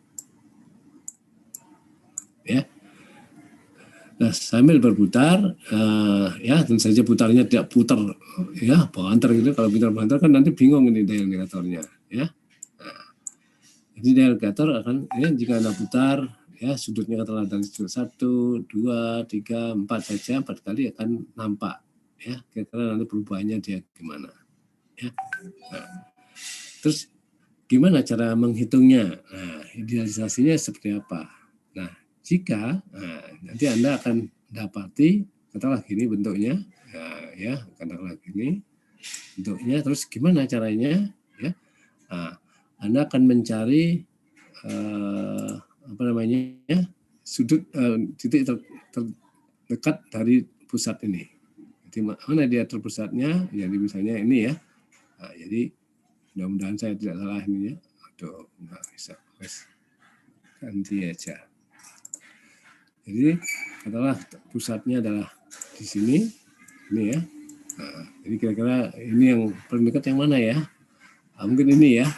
Ya. Nah sambil berputar, ya tentu saja putarnya tidak putar ya banter gitu. Kalau putar banter kan nanti bingung ini dial indikatornya ya. Nah, jadi dial indikator akan ya, jika Anda putar ya sudutnya katakanlah dari sudut 1, 2, 3, 4 saja 4 kali akan nampak ya kira-kira nanti perubahannya dia gimana ya. Nah, terus gimana cara menghitungnya? Nah, idealisasinya seperti apa? Nah, jika nanti Anda akan dapati katakanlah gini bentuknya ya katakanlah gini bentuknya, terus gimana caranya ya? Nah, Anda akan mencari apa namanya sudut titik terdekat dari pusat ini. Jadi mana dia terpusatnya? Jadi misalnya ini ya. Nah, jadi mudah-mudahan saya tidak salah ini ya. Aduh, nggak bisa. Ganti aja. Jadi katakanlah pusatnya adalah di sini, ini ya. Nah, jadi kira-kira ini yang paling dekat yang mana ya? Nah, mungkin ini ya.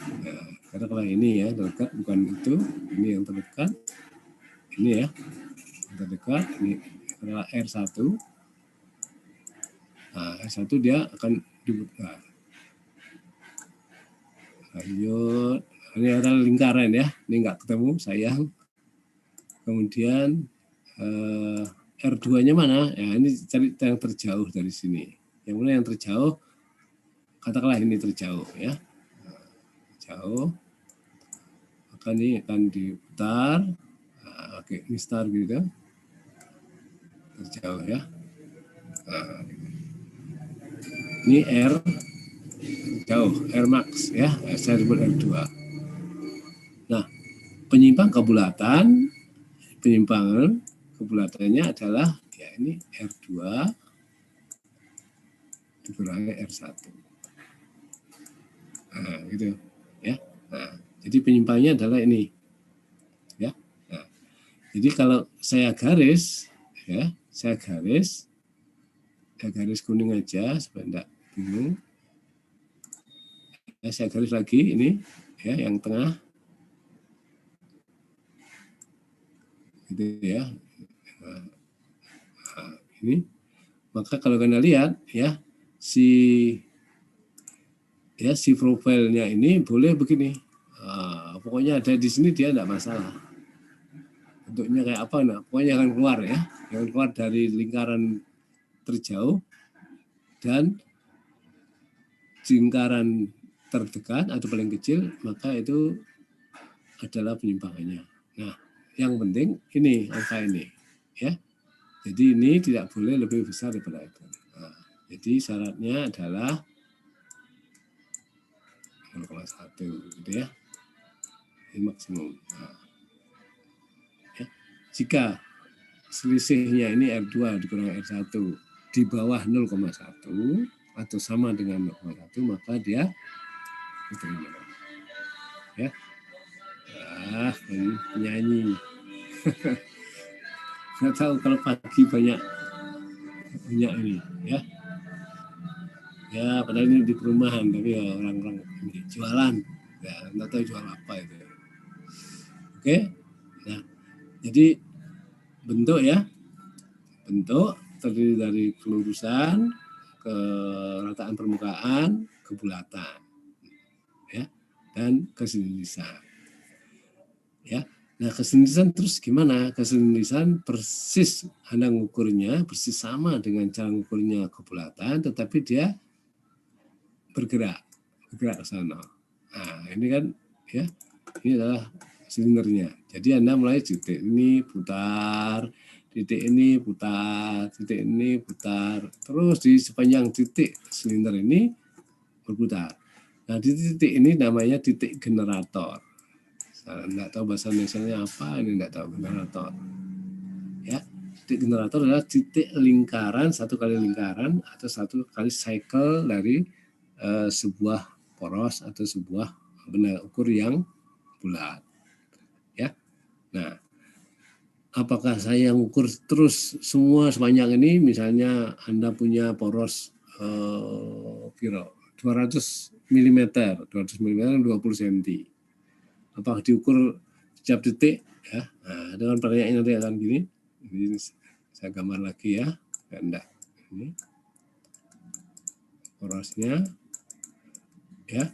Nah, katakanlah ini ya terdekat, bukan itu. Ini yang terdekat. Ini ya. Terdekat ini adalah R1. Nah, R1 dia akan dibuka. Lanjut, ini adalah lingkaran ya, ini nggak ketemu sayang. Kemudian R2-nya mana? Ya ini cari yang terjauh dari sini. Yang mana yang terjauh? Katakanlah ini terjauh ya. Jauh. Maka ini akan diputar. Nah, oke, ini start gitu. Terjauh ya. Nah, ini R jauh, R max ya. Saya sebut R2. Nah, penyimpangan kebulatannya adalah ya ini R2 dikurangi R1. Nah, gitu ya. Nah, jadi penyimpangannya adalah ini. Ya. Nah, jadi kalau saya garis ya, saya garis kuning aja supaya enggak bingung. Ya, saya garis lagi ini ya yang tengah. Gitu ya. Nah, ini maka kalau kalian lihat ya si profilnya ini boleh begini. Pokoknya ada di sini dia enggak masalah. Bentuknya kayak apa? Nah, pokoknya akan keluar ya. Yang keluar dari lingkaran terjauh dan lingkaran terdekat atau paling kecil, maka itu adalah penyimpangannya. Nah, yang penting ini angka ini ya. Jadi ini tidak boleh lebih besar daripada itu. Nah, jadi syaratnya adalah 0,1 gitu ya. Ini maksimum. Nah, ya. Jika selisihnya ini R2 dikurang R1 di bawah 0,1 atau sama dengan 0,1 maka dia diterima. Ya. Ini penyanyi. Nggak tahu kalau pagi banyak ini ya. Ya padahal ini di perumahan tapi ya orang-orang ini jualan. Ya nggak tahu jual apa itu. Oke. Nah, jadi bentuk ya. Bentuk terdiri dari kelurusan, kerataan permukaan, kebulatan, ya, dan keselinisan. Ya, nah keselinisan terus gimana? Keselinisan persis Anda ngukurnya persis sama dengan cara ngukurnya kebulatan, tetapi dia bergerak ke sana. Nah, ini kan ya, ini adalah silindernya. Jadi Anda mulai titik ini putar, titik ini putar, titik ini putar, terus di sepanjang titik silinder ini berputar. Nah, di titik ini namanya titik generator. Saya enggak tahu bahasa Indonesia-nya apa, ini enggak tahu generator. Ya, titik generator adalah titik lingkaran, satu kali lingkaran atau satu kali cycle dari sebuah poros atau sebuah benda ukur yang bulat. Ya, nah, apakah saya ukur terus semua sepanjang ini? Misalnya Anda punya poros 200 mm, 200 mm 20 cm. Apakah diukur setiap detik? Ya, nah, dengan pertanyaan nanti akan gini. Ini saya gambar lagi ya, enggak. Ini porosnya, ya.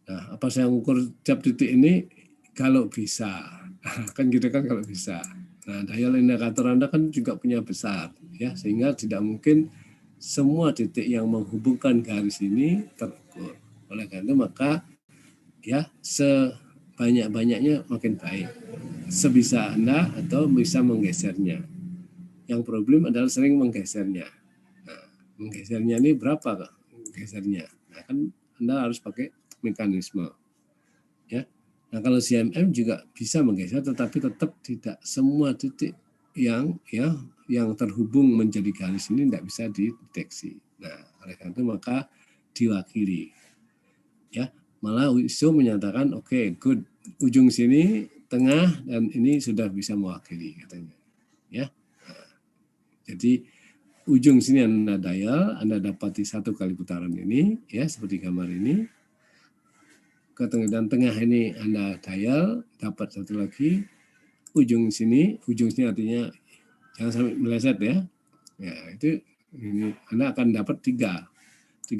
Nah, apa saya ukur setiap detik ini? Kalau bisa, kan gitu kan kalau bisa. Nah, dial indikator Anda kan juga punya besar, ya, sehingga tidak mungkin semua titik yang menghubungkan garis ini terukur. Oleh karena itu maka ya sebanyak-banyaknya makin baik. Sebisa Anda atau bisa menggesernya. Yang problem adalah sering menggesernya. Nah, menggesernya ini berapa gesernya? Nah, kan Anda harus pakai mekanisme. Ya. Nah, kalau CMM juga bisa menggeser, tetapi tetap tidak semua titik yang terhubung menjadi garis ini tidak bisa dideteksi. Nah, oleh karena itu maka diwakili. Ya, malah ISO menyatakan oke, good, ujung sini, tengah, dan ini sudah bisa mewakili katanya. Ya, nah, jadi ujung sini Anda dial, Anda dapati satu kali putaran ini, ya seperti gambar ini. Ke tengah dan tengah ini Anda dial, dapat satu lagi. Ujung sini artinya jangan sampai meleset ya. Ya, itu ini Anda akan dapat tiga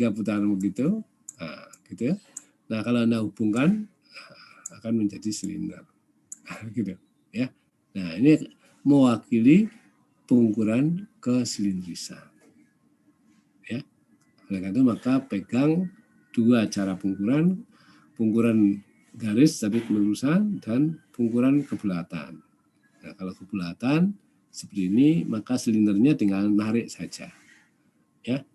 putaran begitu. Nah, gitu ya. Nah, kalau Anda hubungkan akan menjadi silinder. Gitu ya. Nah, ini mewakili pengukuran kesilindrisan. Ya. Oleh karena itu maka pegang dua cara pengukuran garis tapi kelurusan dan pengukuran kebulatan. Nah, kalau kebulatan seperti ini maka silindernya tinggal narik saja. Ya.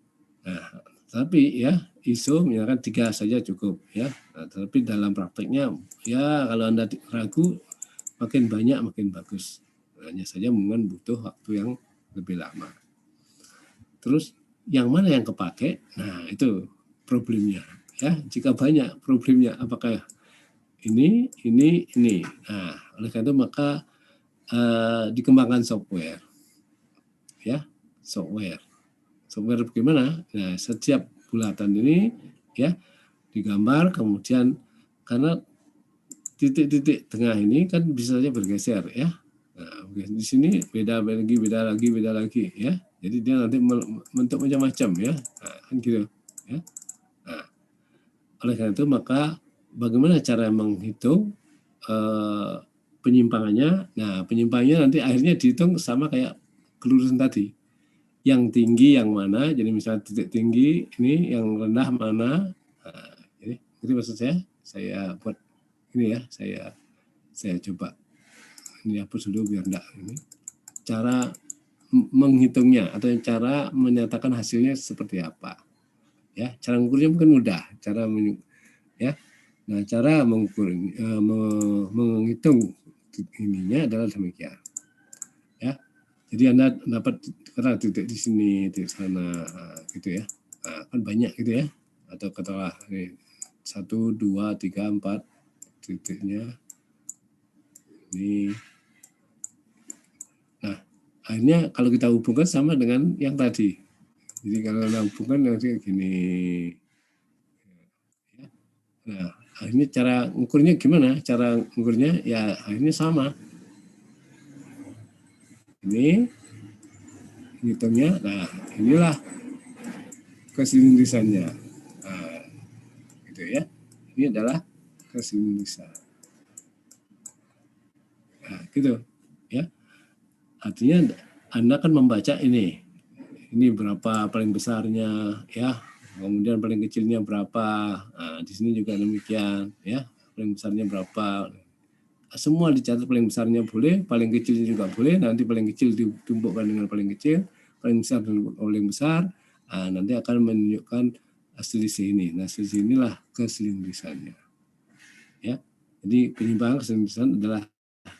Nah, tapi ya ISO menyatakan 3 saja cukup ya. Nah, tapi dalam prakteknya ya kalau Anda ragu makin banyak makin bagus. Hanya saja mungkin butuh waktu yang lebih lama. Terus yang mana yang kepake? Nah, itu problemnya. Ya, jika banyak problemnya, apakah ini. Nah, oleh karena itu maka dikembangkan software. Ya, software bagaimana? Nah, setiap bulatan ini ya digambar, kemudian karena titik-titik tengah ini kan bisa saja bergeser ya. Nah, di sini beda lagi ya. Jadi dia nanti bentuk macam-macam ya. Nah, kan gitu ya. Nah, oleh karena itu maka bagaimana cara menghitung penyimpangannya? Nah, penyimpangannya nanti akhirnya dihitung sama kayak kelurusan tadi. Yang tinggi yang mana? Jadi misalnya titik tinggi ini, yang rendah mana? Nah, ini maksud saya buat ini ya, saya coba ini hapus dulu biar enggak ini. Cara menghitungnya atau cara menyatakan hasilnya seperti apa? Ya, cara mengukurnya mungkin mudah, ya. Nah, cara mengukur menghitung ininya adalah demikian. Ya. Jadi Anda dapat katakanlah titik di sini, titik sana, gitu ya. Nah, kan banyak gitu ya. Atau katakanlah 1, 2, 3, 4 titiknya. Ini. Nah, akhirnya kalau kita hubungkan sama dengan yang tadi. Jadi kalau kita hubungkan nanti gini. Nah, akhirnya cara ukurnya gimana? Cara ukurnya ya akhirnya sama. Ini hitungnya. Nah, inilah kesilindrisannya. Nah, gitu ya. Ini adalah kesilindrisan. Nah, gitu ya. Artinya Anda kan membaca ini berapa paling besarnya ya, kemudian paling kecilnya berapa. Nah, di sini juga demikian ya, paling besarnya berapa. Semua dicatat, paling besarnya boleh, paling kecilnya juga boleh. Nanti paling kecil ditumpukkan dengan paling kecil, paling besar dengan paling besar. Nah, nanti akan menunjukkan selisih ini. Nah, selisih inilah kesilindrisannya. Ya, jadi penyimpangan kesilindrisan adalah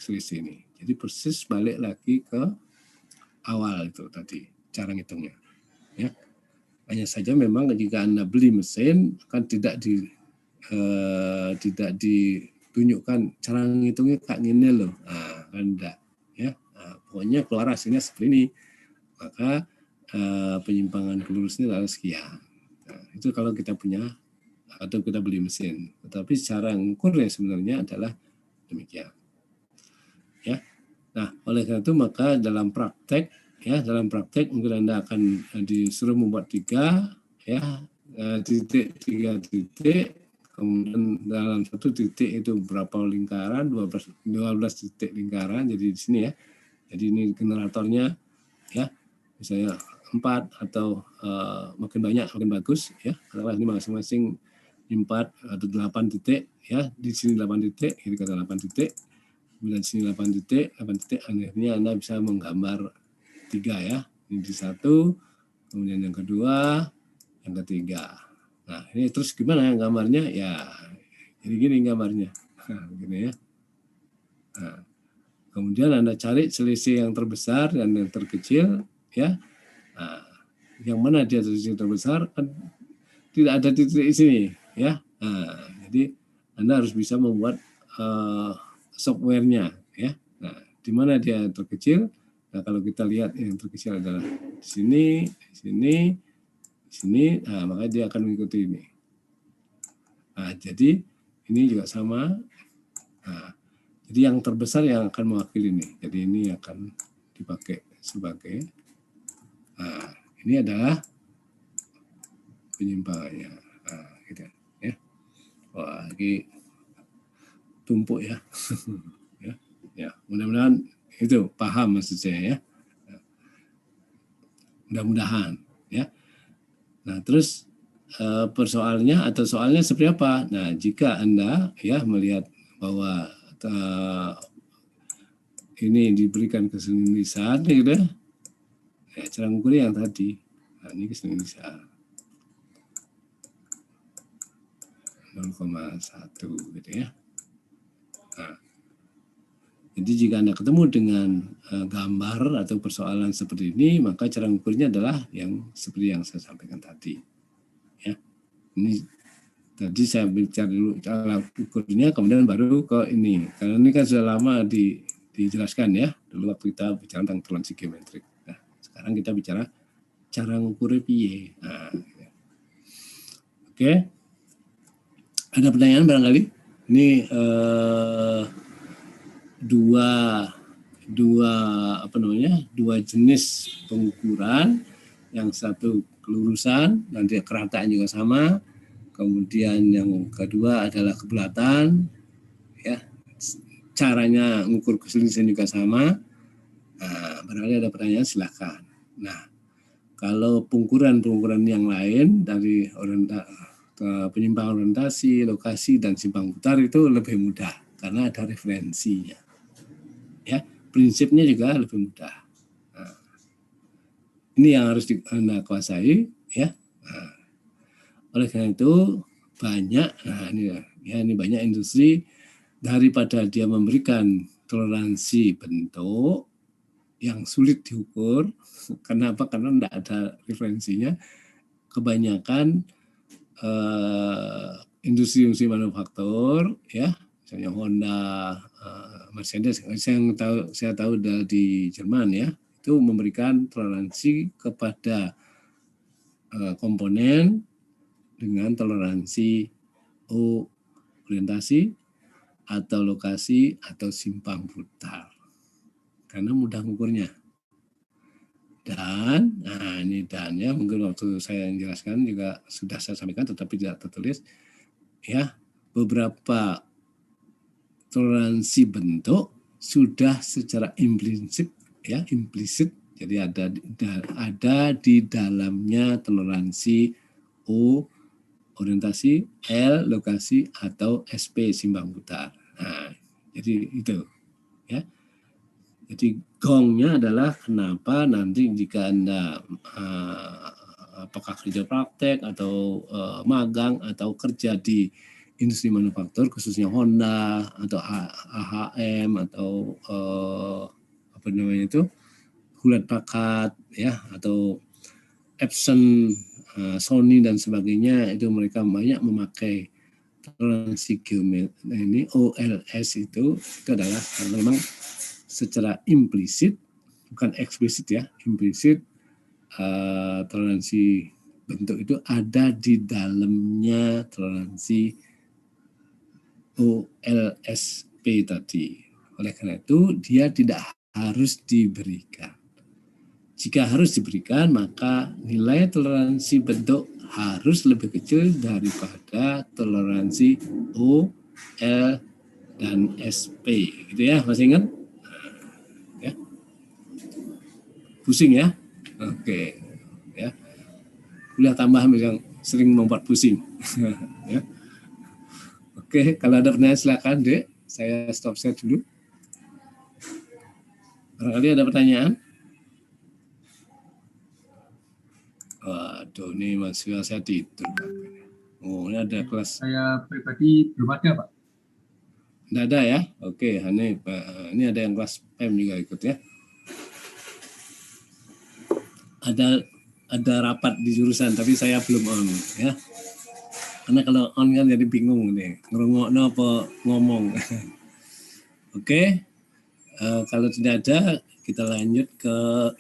selisih ini. Jadi persis balik lagi ke awal itu tadi cara ngitungnya. Ya, hanya saja memang jika Anda beli mesin kan tidak ditunjukkan cara ngitungnya kayak gini loh. Nah, kan enggak ya. Nah, pokoknya keluar hasilnya seperti ini. Maka penyimpangan kelurusnya adalah sekian. Nah, itu kalau kita punya atau kita beli mesin. Tetapi cara ngukurnya sebenarnya adalah demikian. Ya. Nah, oleh karena itu maka dalam praktek mungkin Anda akan disuruh membuat 3 titik, kemudian dalam 1 titik itu berapa lingkaran, 12 titik lingkaran. Jadi di sini ya. Jadi ini generatornya ya, misalnya 4 atau makin banyak makin bagus ya. Karena ini masing-masing 4 atau 8 titik ya. Di sini 8 titik, ini kata 8 titik. Kemudian sini 8 titik, akhirnya Anda bisa menggambar 3 ya. Ini di 1, kemudian yang kedua, yang ketiga. Nah, ini terus gimana gambarnya? Ya, gini gambarnya. Nah, begini ya. Nah, kemudian Anda cari selisih yang terbesar dan yang terkecil ya. Nah, yang mana dia selisih terbesar? Kan tidak ada titik di sini ya. Nah, jadi Anda harus bisa membuat softwarenya ya. Nah, di mana dia terkecil? Nah, kalau kita lihat yang terkecil adalah di sini, di sini, di sini. Nah, maka dia akan mengikuti ini. Nah, jadi ini juga sama. Nah, jadi yang terbesar yang akan mewakili ini. Jadi ini akan dipakai sebagai. Nah, ini adalah penyimpangannya. Nah, gitu ya. Wah, ini tumpuk ya. Ya, mudah-mudahan itu paham maksud saya ya. Mudah-mudahan ya. Nah, terus persoalannya atau soalnya seperti apa? Nah, jika Anda ya melihat bahwa ini diberikan kesilindrisan gitu ya, cara ngukurnya yang tadi. Nah, ini kesilindrisan 0,1 gitu ya. Nah, jadi jika Anda ketemu dengan gambar atau persoalan seperti ini, maka cara mengukurnya adalah yang seperti yang saya sampaikan tadi. Ya, ini tadi saya bicara dulu cara ukurnya, kemudian baru ke ini. Karena ini kan sudah lama dijelaskan ya, dulu waktu kita bicara tentang toleransi geometrik. Nah, sekarang kita bicara cara mengukur piye. Nah, ya. Oke, ada pertanyaan barangkali? Ini dua jenis pengukuran, yang satu kelurusan, nanti kerataan juga sama, kemudian yang kedua adalah kebulatan, ya caranya mengukur kesilindrisan juga sama. Nah, barangkali ada pertanyaan silakan. Nah, kalau pengukuran yang lain dari penyimpangan orientasi, lokasi dan simpang putar itu lebih mudah karena ada referensinya. Ya, prinsipnya juga lebih mudah. Nah, ini yang harus Anda kuasai ya. Nah, oleh karena itu banyak ini banyak industri daripada dia memberikan toleransi bentuk yang sulit diukur. Kenapa? Karena tidak ada referensinya. Kebanyakan industri manufaktur ya, misalnya Honda, Mercedes, saya tahu di Jerman ya, itu memberikan toleransi kepada komponen dengan toleransi orientasi atau lokasi atau simpang putar, karena mudah mengukurnya Dan, ini dan ya, mungkin waktu saya jelaskan juga sudah saya sampaikan tetapi tidak tertulis, ya, beberapa toleransi bentuk sudah secara implisit, ya, implisit, jadi ada di dalamnya toleransi O orientasi, L lokasi, atau SP simbang putar. Nah, jadi itu, ya. Jadi gongnya adalah kenapa nanti jika Anda apakah kerja praktek atau magang atau kerja di industri manufaktur khususnya Honda atau AHM atau apa namanya itu Hewlett Packard ya atau Epson, Sony dan sebagainya, itu mereka banyak memakai toleransi geometri ini OLS itu adalah karena memang secara implisit, bukan eksplisit ya, implisit toleransi bentuk itu ada di dalamnya toleransi OLSP tadi. Oleh karena itu dia tidak harus diberikan. Jika harus diberikan, maka nilai toleransi bentuk harus lebih kecil daripada toleransi O, L, dan SP. Gitu ya, masih ingat? Ya. Pusing ya? Oke. Ya. Kuliah tambahan yang sering membuat pusing. Ya. Oke, kalau ada pertanyaan silakan, Dek. Saya stop share dulu. Barangkali ada pertanyaan? Waduh, ini mahasiswa saya tidur. Oh, ini ada kelas. Saya pribadi belum ada, Pak. Tidak ada ya? Oke, ini ada yang kelas PM juga ikut ya. Ada rapat di jurusan, tapi saya belum on ya. Karena kalau on kan jadi bingung nih, ngerungokno apa ngomong. Oke, kalau tidak ada, kita lanjut ke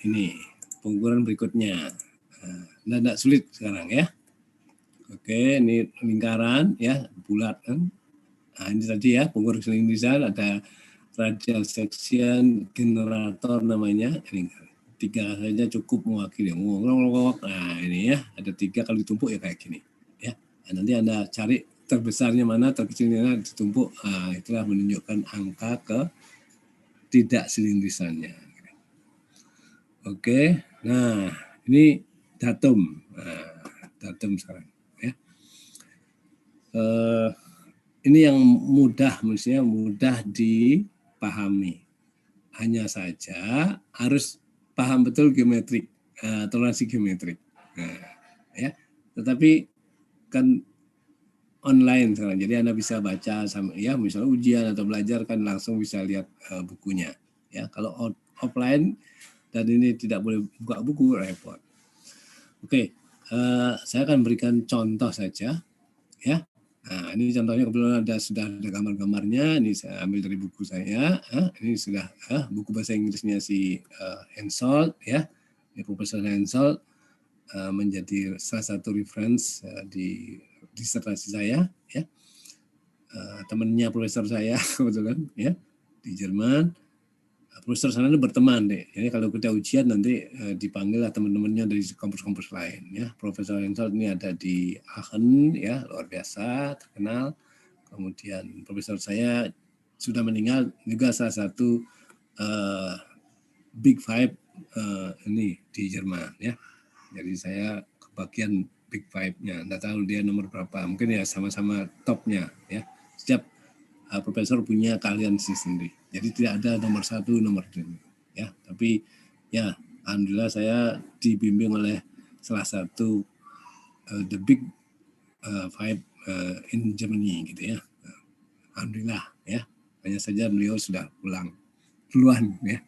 ini pengukuran berikutnya. Tidak sulit sekarang ya. Oke, ini lingkaran ya, bulat kan. Nah, ini tadi ya, pengukur desain ada radial section, generator namanya. Ini 3 saja cukup mewakili. Nah, ini ya, ada 3 kalau ditumpuk ya kayak gini. Ya, nah, nanti Anda cari terbesarnya mana, terkecilnya ditumpuk. Nah, itulah menunjukkan angka ke tidak silindrisannya. Oke, nah ini datum. Nah, datum sekarang. Ya. Ini yang mudah, maksudnya mudah dipahami. Hanya saja harus paham betul geometrik, toleransi geometrik. Nah, ya. Tetapi kan online sekarang, jadi Anda bisa baca sama ya, misalnya ujian atau belajar kan langsung bisa lihat bukunya. Ya, kalau offline dan ini tidak boleh buka buku repot. Oke, saya akan berikan contoh saja, ya. Nah, ini contohnya kebetulan sudah ada gambar-gambarnya. Ini saya ambil dari buku saya. Ini sudah buku bahasa Inggrisnya si Hensoldt ya. Ini Profesor Hensoldt menjadi salah satu reference di disertasi saya ya. Temannya profesor saya kebetulan ya di Jerman. Profesor sana berteman deh. Jadi kalau kita ujian nanti dipanggil lah teman-temannya dari kampus-kampus lain ya. Profesor Hensoldt ini ada di Aachen ya, luar biasa terkenal. Kemudian profesor saya sudah meninggal juga salah satu Big Five ini di Jerman ya. Jadi saya kebagian Big Five-nya. Nggak tahu dia nomor berapa. Mungkin ya sama-sama topnya ya. Setiap profesor punya keahlian sendiri. Jadi tidak ada nomor 1, nomor 2 ya. Tapi ya alhamdulillah saya dibimbing oleh salah satu the big five in Germany gitu ya. Alhamdulillah ya. Hanya saja beliau sudah pulang duluan ya.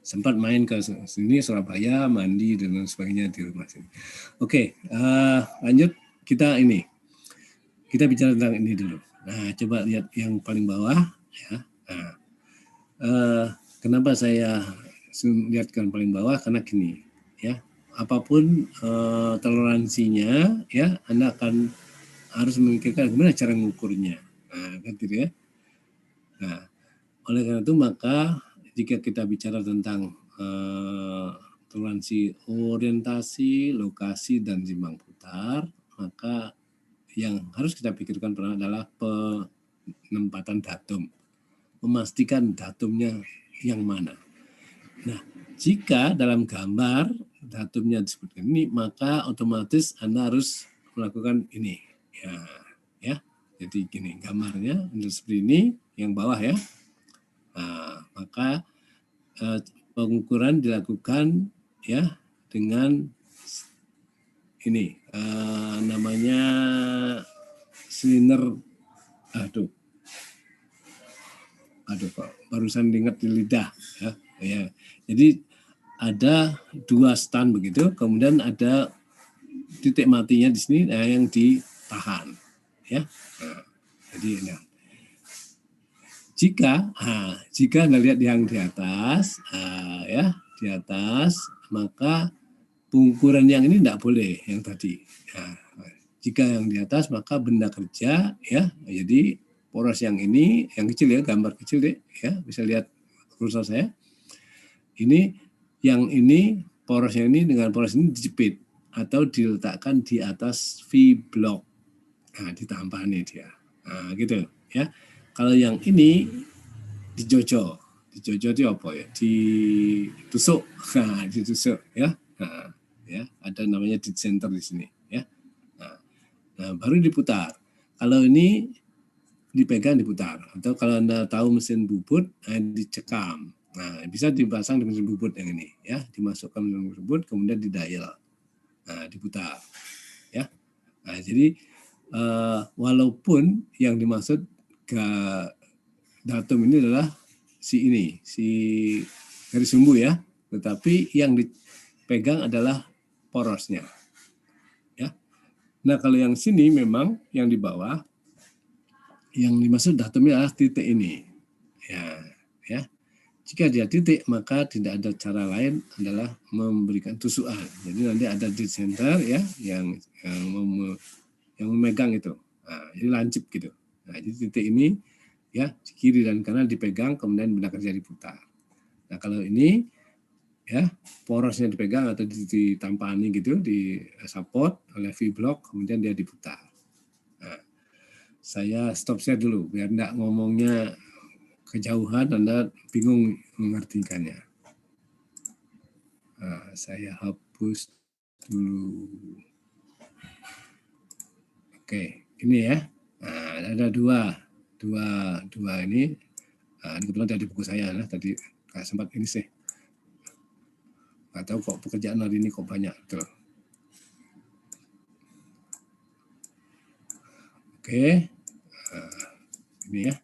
Sempat main ke sini Surabaya, mandi dan sebagainya di rumah sini. Oke, lanjut kita ini. Kita bicara tentang ini dulu. Nah, coba lihat yang paling bawah ya. Nah, kenapa saya lihatkan paling bawah? Karena gini ya. Apapun toleransinya ya, Anda akan harus memikirkan gimana cara mengukurnya. Nah, kan gitu ya. Nah, oleh karena itu maka jika kita bicara tentang toleransi orientasi, lokasi, dan simpang putar, maka yang harus kita pikirkan pertama adalah penempatan datum. Memastikan datumnya yang mana. Nah, jika dalam gambar datumnya disebutkan ini, maka otomatis Anda harus melakukan ini. Ya. Jadi gini, gambarnya seperti ini, yang bawah ya. Nah, maka pengukuran dilakukan ya dengan ini namanya silinder. Aduh kok barusan ingat di lidah ya. Jadi ada 2 stand begitu, kemudian ada titik matinya di sini yang ditahan ya. Nah, jadi jika Anda lihat yang di atas ya, di atas, maka pengukuran yang ini tidak boleh yang tadi. Jika yang di atas maka benda kerja ya, jadi poros yang ini yang kecil ya, gambar kecil deh ya, bisa lihat kursor saya. Ini yang ini porosnya ini dengan poros ini dijepit atau diletakkan di atas V-block. Nah, ditampani dia. Nah, gitu ya. Kalau yang ini dijojo itu apa ya? Ditusuk. Nah, ditusuk ya. Nah, ya, ada namanya dead center di sini ya. Nah, baru diputar. Kalau ini dipegang diputar, atau kalau Anda tahu mesin bubut, dicekam. Nah, bisa dipasang di mesin bubut yang ini ya, dimasukkan mesin bubut kemudian didial. Nah, diputar ya. Nah, jadi walaupun yang dimaksud datum ini adalah si garis sumbu ya, tetapi yang dipegang adalah porosnya ya. Nah, kalau yang sini memang yang di bawah yang dimaksud datumnya adalah titik ini ya. Jika dia titik, maka tidak ada cara lain adalah memberikan tusukan. Jadi nanti ada di center ya yang memegang itu. Nah, ini lancip gitu. Nah, jadi titik ini ya kiri dan kanan dipegang, kemudian benda kerja diputar. Nah, kalau ini ya porosnya dipegang atau ditampani gitu, di support oleh V-block, kemudian dia diputar. Nah, saya stop share dulu biar enggak ngomongnya kejauhan Anda bingung mengartikannya. Nah, saya hapus dulu. Oke, ini ya. Nah, ada dua ini. Nah, ini kebetulan dari buku saya nah, tadi nggak sempat ini sih. Nggak tahu kok pekerjaan hari ini kok banyak tuh. Oke, ini ya.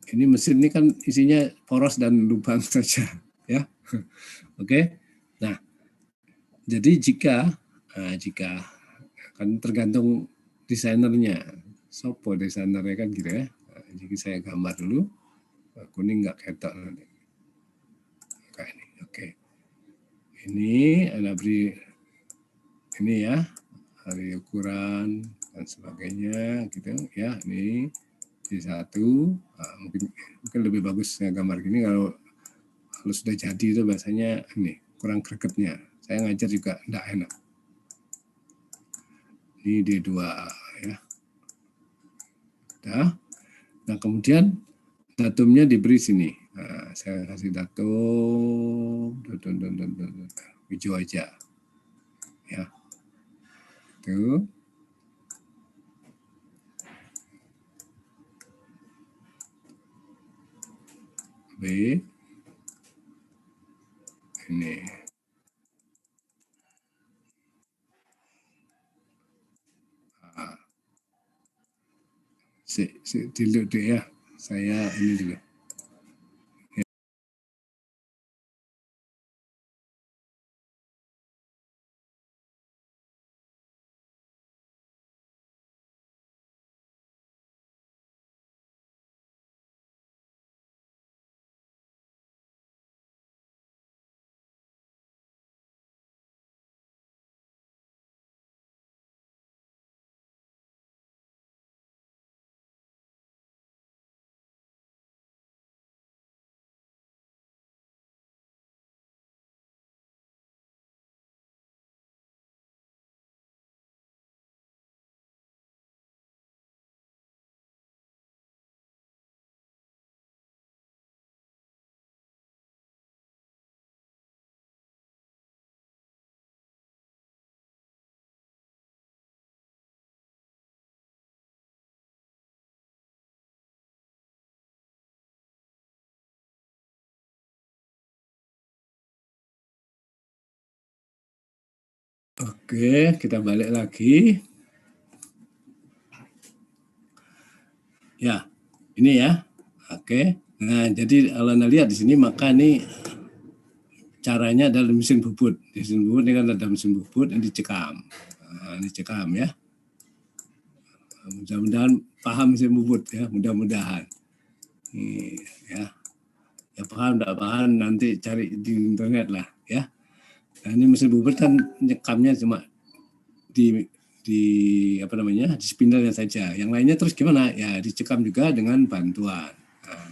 Ini mesin ini kan isinya poros dan lubang saja ya. Oke. Nah, jadi jika kan tergantung desainernya, sopo desainernya kan gitu ya. Nah, jadi saya gambar dulu, kuning nggak ketok nanti. Kayak ini, oke. Ini Anda beri ini ya, hari ukuran dan sebagainya gitu ya. Ini di satu, mungkin lebih bagus saya gambar gini kalau sudah jadi itu biasanya ini kurang gregetnya. Saya ngajar juga enggak enak. Ini D2 ya. Nah, kemudian datumnya diberi sini. Nah, saya kasih datum hijau aja. Ya. Itu. B. Ini. Dulu ya. Saya ini dulu. Oke, kita balik lagi. Ya, ini ya. Oke. Nah, jadi kalau Anda lihat di sini, maka ini caranya adalah mesin bubut. Mesin bubut ini kan ada mesin bubut yang dicekam. Nah, dicekam ya. Mudah-mudahan paham mesin bubut ya, mudah-mudahan. Ya. Ya paham, tidak paham nanti cari di internet lah ya. Nah, ini mesin bubut kan nyekamnya cuma di apa namanya, di spindelnya saja. Yang lainnya terus gimana? Ya dicekam juga dengan bantuan. Nah,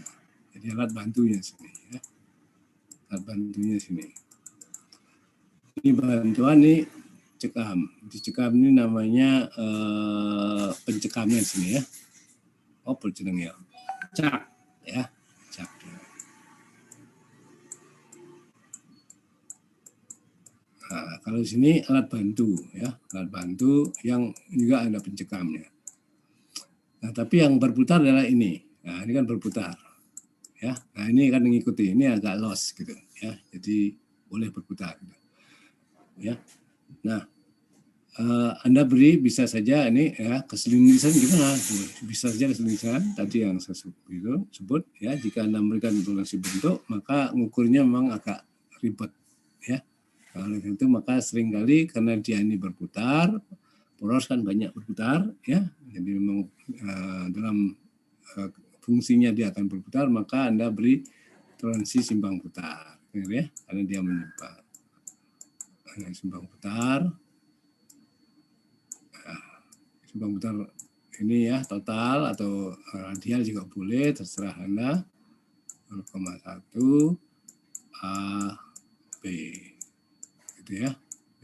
jadi alat bantunya sini ya. Alat bantunya sini. Ini bantuan nih cekam. Dicekam ini namanya pencekamnya sini ya. Oh, jenengnya. Cak ya. Cak. Nah, kalau di sini alat bantu ya, alat bantu yang juga ada pencekamnya. Nah, tapi yang berputar adalah ini. Nah, ini kan berputar. Ya. Nah, ini kan mengikuti. Ini agak loss gitu ya. Jadi boleh berputar gitu. Ya. Nah, Anda beri bisa saja ini ya, keselinisan gimana? Bisa saja keselinisan tadi yang saya sebut ya. Jika Anda memberikan toleransi bentuk, maka ngukurnya memang agak ribet ya. Oleh itu maka seringkali karena dia ini berputar, poros kan banyak berputar ya. Jadi memang dalam fungsinya dia akan berputar, maka Anda beri toleransi simbang putar ya, karena dia menyebar. Simbang putar. Simbang putar ini ya total atau radial juga boleh, terserah Anda. 0,1 A B gitu ya. B.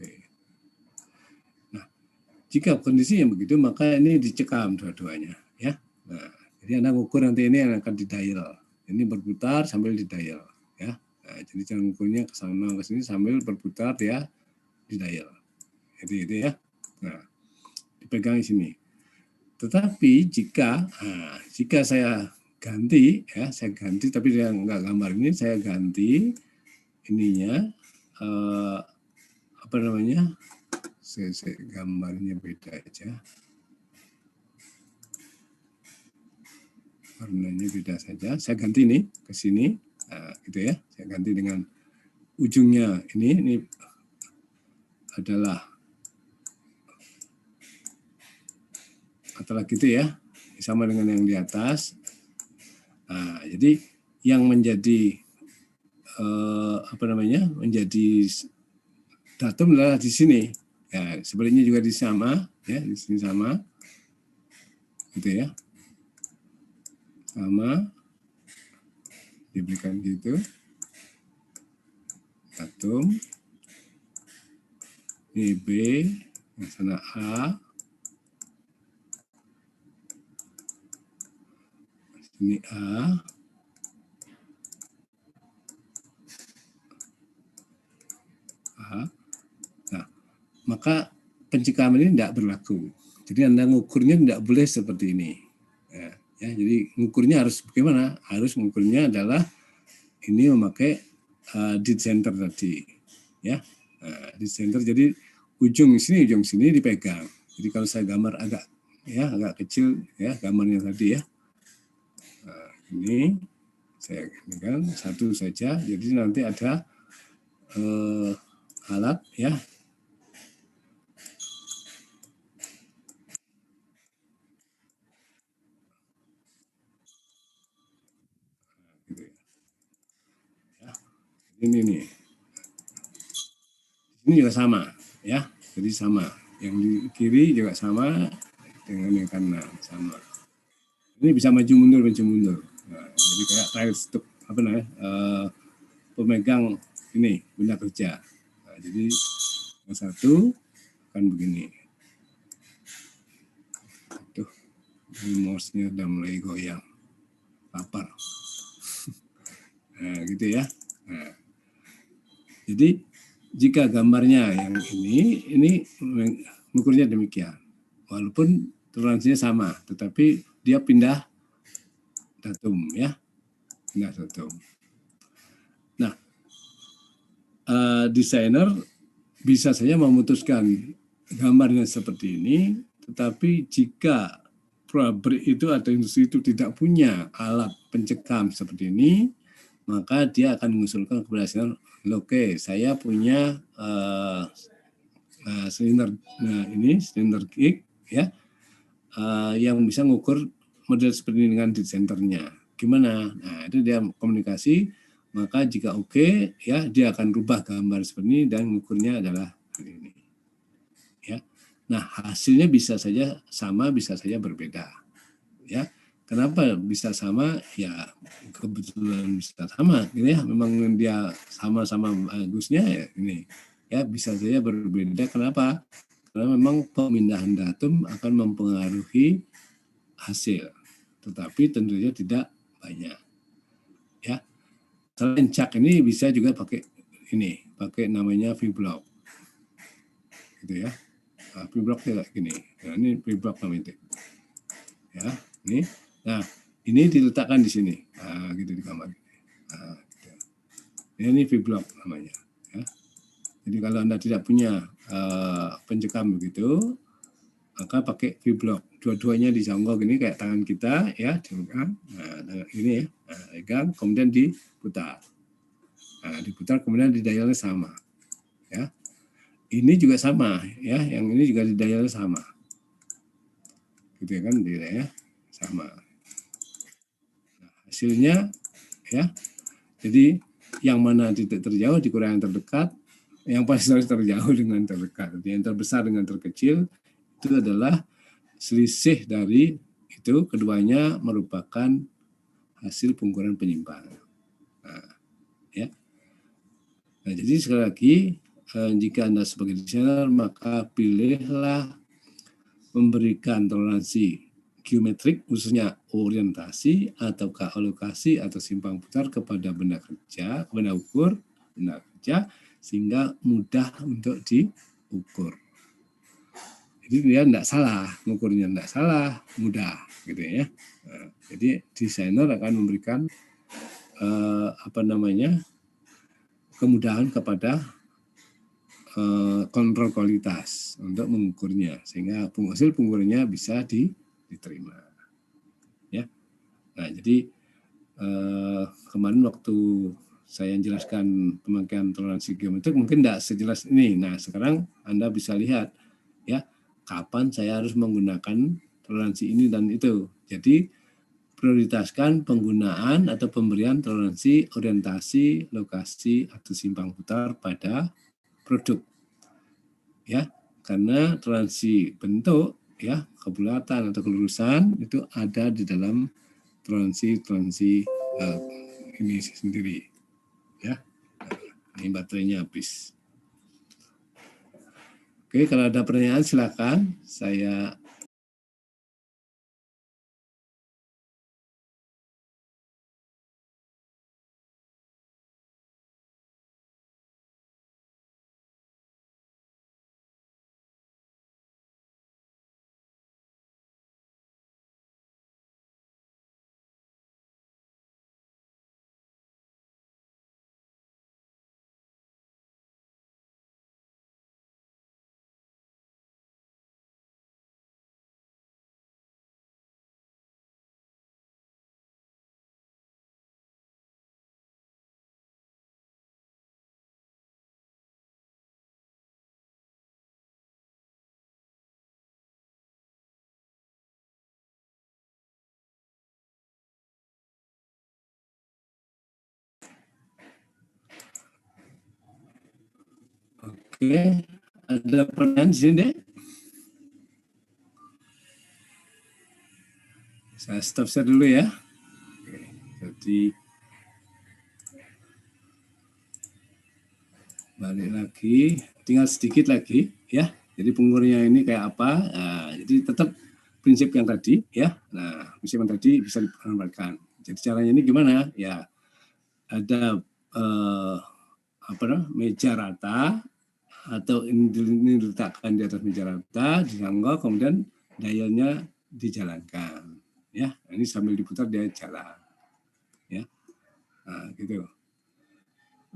Nah, jika kondisinya begitu maka ini dicekam dua-duanya ya. Nah, jadi Anda ngukur nanti ini yang akan didial. Ini berputar sambil didial ya. Nah, jadi cara ngukurnya ke sana ke sini sambil berputar ya didial. Jadi itu ya. Nah, dipegang di sini. Tetapi jika saya ganti ya, saya ganti tapi dia nggak gambar ini, saya ganti ininya apa namanya? Saya gambarnya beda aja. Warnanya beda saja. Saya ganti ini ke sini, nah, gitu ya. Saya ganti dengan ujungnya ini adalah gitu ya, sama dengan yang di atas. Nah, jadi yang menjadi apa namanya, menjadi datum adalah di sini. Ya, sebaliknya juga di sama, ya di sini sama, gitu ya, sama, diberikan gitu, datum, ini B, yang sana A, ini A, nah, maka pencekaman ini tidak berlaku. Jadi Anda ngukurnya tidak boleh seperti ini. Ya, jadi ngukurnya harus bagaimana? Harus ngukurnya adalah ini memakai dead center tadi, ya. Dead center jadi ujung sini dipegang. Jadi kalau saya gambar agak kecil ya gambarnya tadi ya. Nah, ini saya pegang satu saja. Jadi nanti ada alat ya. Ini nih. Ini juga sama ya. Jadi sama. Yang di kiri juga sama dengan yang kanan sama. Ini bisa maju mundur. Nah, jadi kayak trial stop apa namanya? Pemegang ini benda kerja. Nah, jadi yang satu akan begini. Tuh, mouse-nya udah mulai goyang. Lapar. Nah, gitu ya. Nah, jadi jika gambarnya yang ini mengukurnya demikian. Walaupun toleransinya sama, tetapi dia pindah datum ya. Pindah datum. Nah, desainer bisa saja memutuskan gambarnya seperti ini, tetapi jika pabrik itu atau industri itu tidak punya alat pencekam seperti ini, maka dia akan mengusulkan kepada desainer, oke, saya punya silinder, silinder gig ya, yang bisa mengukur model seperti ini dengan desainernya. Gimana? Nah, itu dia komunikasi. Maka jika oke, ya dia akan rubah gambar seperti ini dan mengukurnya adalah ini. Ya. Nah, hasilnya bisa saja sama, bisa saja berbeda. Ya. Kenapa bisa sama? Ya kebetulan bisa sama, gitu ya. Memang dia sama-sama bagusnya ya ini. Ya bisa saja berbeda. Kenapa? Karena memang pemindahan datum akan mempengaruhi hasil, tetapi tentunya tidak banyak. Ya, selain cat ini bisa juga pakai ini, pakai namanya V-block, gitu ya. Nah, V-block kayak gini. Nah, ini V-block namanya. Ya, ini. Nah, ini diletakkan di sini. Nah, gitu di kamar. Nah, gitu. Ini V-block namanya. Ya. Jadi kalau Anda tidak punya pencekam begitu, maka pakai V-block. Dua-duanya disonggok gini kayak tangan kita ya, dipegang. Nah, ini ya. Nah, pegang kemudian diputar. Nah, diputar kemudian di dialnya sama. Ya. Ini juga sama ya, yang ini juga di dialnya sama. Gitu ya kan, ya, sama. Nah, hasilnya ya. Jadi yang mana titik terjauh dikurangi yang terdekat, yang paling terjauh dengan terdekat. Jadi yang terbesar dengan terkecil itu adalah selisih dari itu, keduanya merupakan hasil pengukuran penyimpangan. Nah, ya. Nah, jadi sekali lagi, jika Anda sebagai desainer, maka pilihlah memberikan toleransi geometrik, khususnya orientasi, ataukah alokasi, atau simpang putar kepada benda kerja, benda ukur, benda kerja, sehingga mudah untuk diukur. Jadi dia tidak salah, mengukurnya tidak salah, mudah, gitu ya. Nah, jadi desainer akan memberikan kemudahan kepada kontrol kualitas untuk mengukurnya, sehingga hasil pengukurannya bisa diterima. Ya, nah jadi kemarin waktu saya jelaskan pemakaian toleransi geometrik mungkin tidak sejelas ini. Nah sekarang Anda bisa lihat ya, kapan saya harus menggunakan toleransi ini dan itu. Jadi prioritaskan penggunaan atau pemberian toleransi orientasi, lokasi, atau simpang putar pada produk. Ya, karena toleransi bentuk ya, kebulatan atau kelurusan itu ada di dalam toleransi ini sendiri. Ya. Ini baterainya habis. Oke, kalau ada pertanyaan silakan. Saya oke, ada pertanyaan di sini deh. Saya stop share dulu ya. Oke, jadi balik lagi, tinggal sedikit lagi ya. Jadi pengukurnya ini kayak apa? Nah, jadi tetap prinsip yang tadi ya. Nah, prinsip yang tadi bisa diperhatikan. Jadi caranya ini gimana? Ya, ada meja rata atau ini diletakkan di atas meja rata, disanggah, kemudian dialnya dijalankan. Ya, ini sambil diputar dia jalan. Ya, nah, gitu.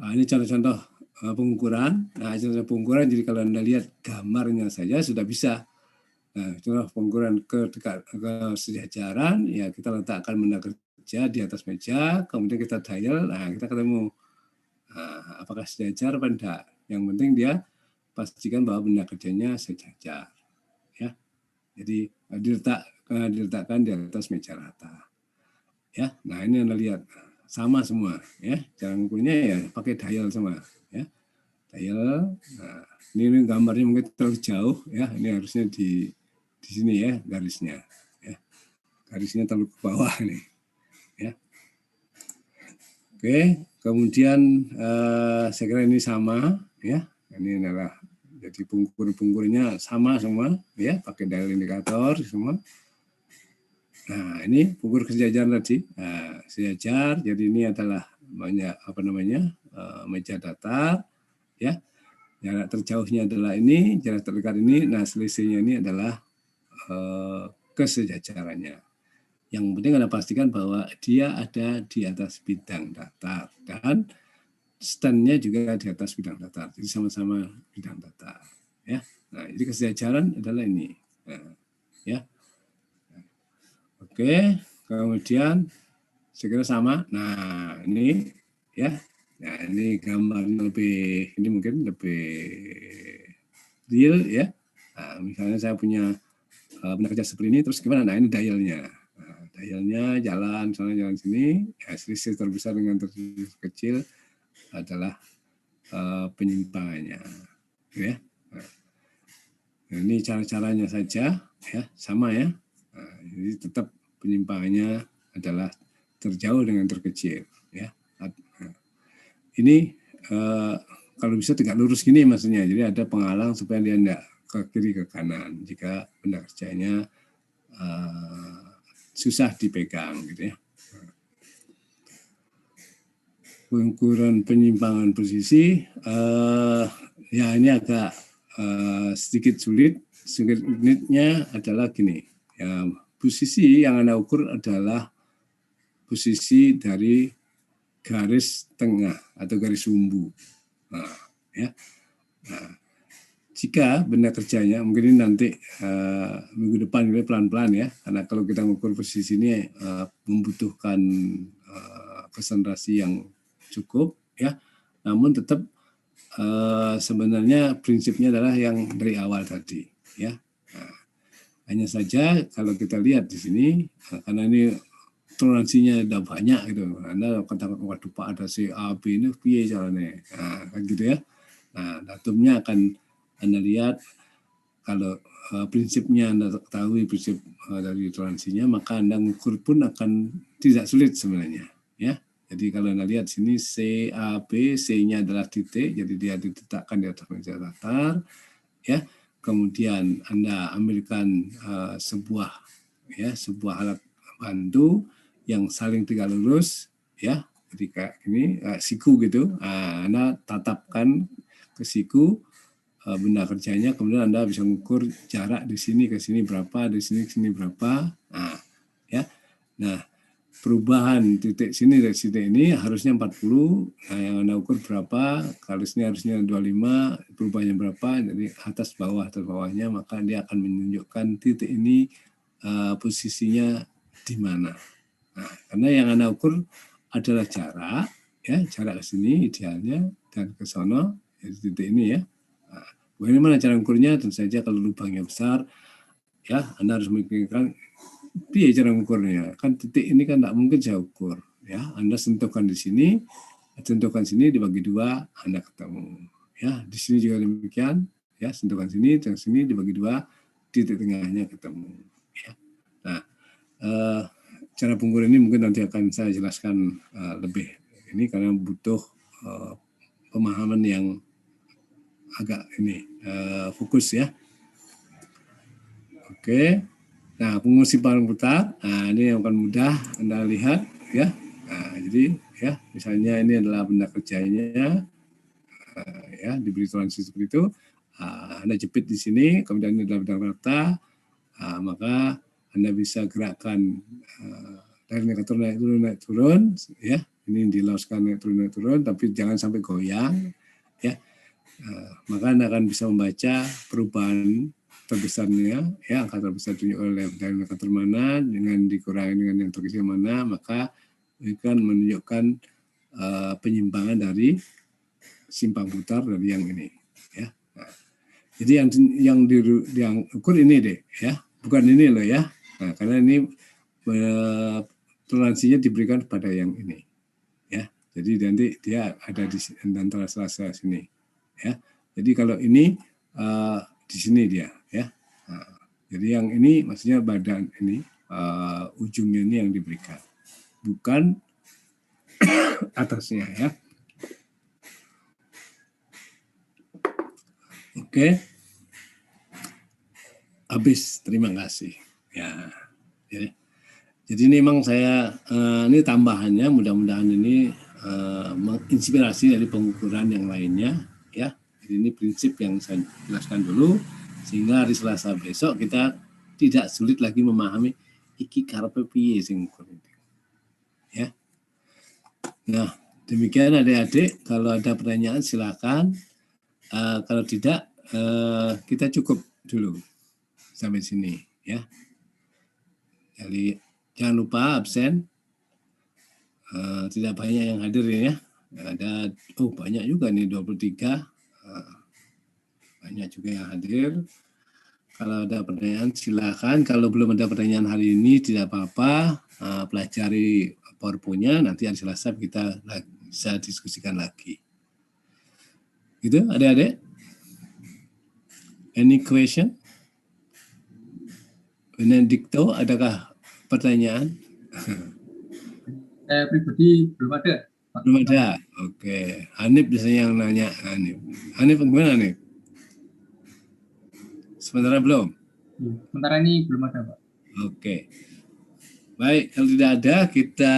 Nah, ini contoh-contoh pengukuran. Nah, contoh pengukuran, jadi kalau Anda lihat gambarnya saja sudah bisa. Nah, contoh pengukuran ke sejajaran, ya kita letakkan benda kerja di atas meja, kemudian kita dial, nah kita ketemu apakah sejajar apa enggak. Yang penting dia pastikan bahwa benda kerjanya sejajar. Ya, jadi diletakkan di atas meja rata. Ya, nah ini Anda lihat sama semua. Ya, cara mengukurnya ya pakai dial semua. Ya, dial. Nah, ini gambarnya mungkin terlalu jauh. Ya, ini harusnya di sini ya garisnya. Ya, garisnya terlalu ke bawah nih. Ya. Oke, kemudian saya kira ini sama. Ya, ini adalah jadi pungkur-pungkurnya sama semua. Ya, pakai dial indikator semua. Nah, ini pungkur kesejajaran tadi. Nah, sejajar, jadi ini adalah banyak meja datar, ya. Jarak terjauhnya adalah ini, jarak terdekat ini. Nah, selisihnya ini adalah kesejajarannya. Yang penting Anda pastikan bahwa dia ada di atas bidang datar dan stand-nya juga di atas bidang datar. Jadi sama-sama bidang datar, ya. Nah, jadi kesejajaran adalah ini. Nah, ya. Oke, kemudian saya kira sama. Nah, ini ya. Nah, ini gambarnya ini mungkin lebih real ya. Nah, misalnya saya punya benda kerja seperti ini, terus gimana? Nah, ini dialnya. Nah, dialnya jalan, misalnya jalan sini, ya, selisih terbesar dengan tersisih kecil adalah penyimpangannya. Ya. Nah, ini cara-caranya saja, ya, sama ya. Nah, jadi tetap penyimpangannya adalah terjauh dengan terkecil, ya. Ini kalau bisa tegak lurus gini maksudnya, jadi ada penghalang supaya dia tidak ke kiri ke kanan jika benda kerjanya susah dipegang, gitu ya. Pengukuran penyimpangan posisi, ya ini agak sedikit sulit. Unitnya adalah gini, ya, posisi yang Anda ukur adalah posisi dari garis tengah atau garis sumbu. Nah, ya. Nah, jika benda kerjanya mungkin ini nanti minggu depan ini pelan-pelan ya, karena kalau kita mengukur posisi ini membutuhkan konsentrasi yang cukup ya, namun tetap sebenarnya prinsipnya adalah yang dari awal tadi ya. Nah, hanya saja kalau kita lihat di sini karena ini toleransinya udah banyak gitu, Anda katakan waduh Pak ada C A B ini piye caranya, nah kan gitu ya. Nah, datumnya akan Anda lihat, kalau prinsipnya Anda ketahui prinsip dari toleransinya, maka Anda mengukur pun akan tidak sulit sebenarnya ya. Jadi kalau Anda lihat sini C, A, B, C-nya adalah titik, jadi dia diletakkan di atas meja datar, ya. Kemudian Anda ambilkan sebuah alat bantu yang saling tegak lurus, ya. Jadi kayak ini siku gitu, Anda tatapkan ke siku benda kerjanya, kemudian Anda bisa mengukur jarak di sini ke sini berapa, di sini ke sini berapa, nah, ya. Nah, perubahan titik sini dari titik ini harusnya 40, nah yang Anda ukur berapa, kalau sini harusnya 25, perubahannya berapa, jadi atas bawahnya, maka dia akan menunjukkan titik ini posisinya di mana. Nah, karena yang Anda ukur adalah jarak, ya, jarak ke sini idealnya, dan ke sono, jadi titik ini ya. Nah, bagaimana cara ukurnya? Tentu saja kalau lubangnya besar, ya Anda harus memikirkan piye cara ukurnya. Kan titik ini kan tidak mungkin saya ukur, ya. Anda sentuhkan di sini, sentuhkan sini dibagi dua, Anda ketemu. Ya, di sini juga demikian, ya, sentuhkan sini, dan sini dibagi dua, titik tengahnya ketemu. Ya. Nah, cara pengukuran ini mungkin nanti akan saya jelaskan lebih ini karena butuh pemahaman yang agak ini fokus ya. Oke, nah pengungsi paling putar, nah ini yang akan mudah Anda lihat ya. Nah, jadi ya misalnya ini adalah benda kerjanya, ya diberi toleransi seperti itu, Anda jepit di sini, kemudian ini adalah bidang rata, maka Anda bisa gerakkan dari indikator naik turun, ya. Ini diloskan naik turun, tapi jangan sampai goyang. ya. Maka Anda akan bisa membaca perubahan terbesarnya, ya, angka terbesar ditunjuk oleh dari indikator mana dengan dikurangi dengan yang terkecil mana, maka itu kan menunjukkan penyimpangan dari simpang putar dari yang ini, ya. Nah, jadi yang ukur ini deh, ya, bukan ini loh ya. Nah, karena ini toleransinya diberikan pada yang ini, ya. Jadi nanti dia ada di antara sela-sela sini, ya. Jadi kalau ini di sini dia, ya. Nah, jadi yang ini maksudnya badan ini ujungnya ini yang diberikan, bukan atasnya, ya. Oke, habis. Terima kasih. Ya, jadi ini memang saya ini tambahannya, mudah-mudahan ini menginspirasi dari pengukuran yang lainnya, ya. Jadi ini prinsip yang saya jelaskan dulu, sehingga hari Selasa besok kita tidak sulit lagi memahami iki karepe piye sing ukur itu, ya. Nah, demikian adik-adik. Kalau ada pertanyaan silakan. Kalau tidak, kita cukup dulu sampai sini, ya. Jadi jangan lupa absen. Tidak banyak yang hadir ya. Ada banyak juga nih 23. Banyak juga yang hadir. Kalau ada pertanyaan silakan. Kalau belum ada pertanyaan hari ini tidak apa-apa. Pelajari PowerPoint-nya, nanti hari Selasa kita bisa diskusikan lagi. Gitu, adik-adik? Any question? Benedicto, adakah pertanyaan? Saya pribadi belum ada, Pak. Belum ada. Oke. Hanif biasanya yang nanya. Hanif gimana, Hanif? Sementara belum? Sementara ini belum ada, Pak. Oke. Baik, kalau tidak ada, kita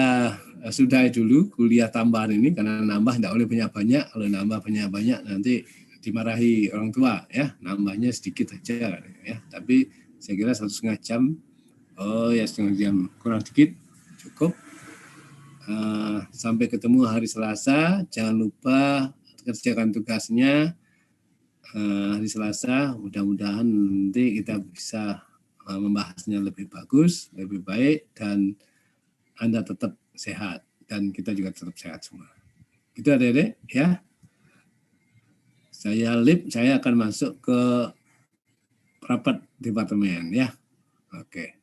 sudahi dulu kuliah tambahan ini, karena nambah tidak boleh banyak-banyak. Kalau nambah banyak-banyak nanti dimarahi orang tua, ya. Nambahnya sedikit saja, ya. Tapi saya kira 1,5 jam. Oh ya, 1,5 jam kurang dikit, cukup. Sampai ketemu hari Selasa. Jangan lupa kerjakan tugasnya hari Selasa. Mudah-mudahan nanti kita bisa membahasnya lebih bagus, lebih baik, dan Anda tetap sehat dan kita juga tetap sehat semua. Itu adik-adik, ya. Saya Lip, saya akan masuk ke rapat departemen, ya. Oke.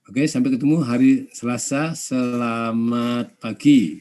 Oke, sampai ketemu hari Selasa. Selamat pagi.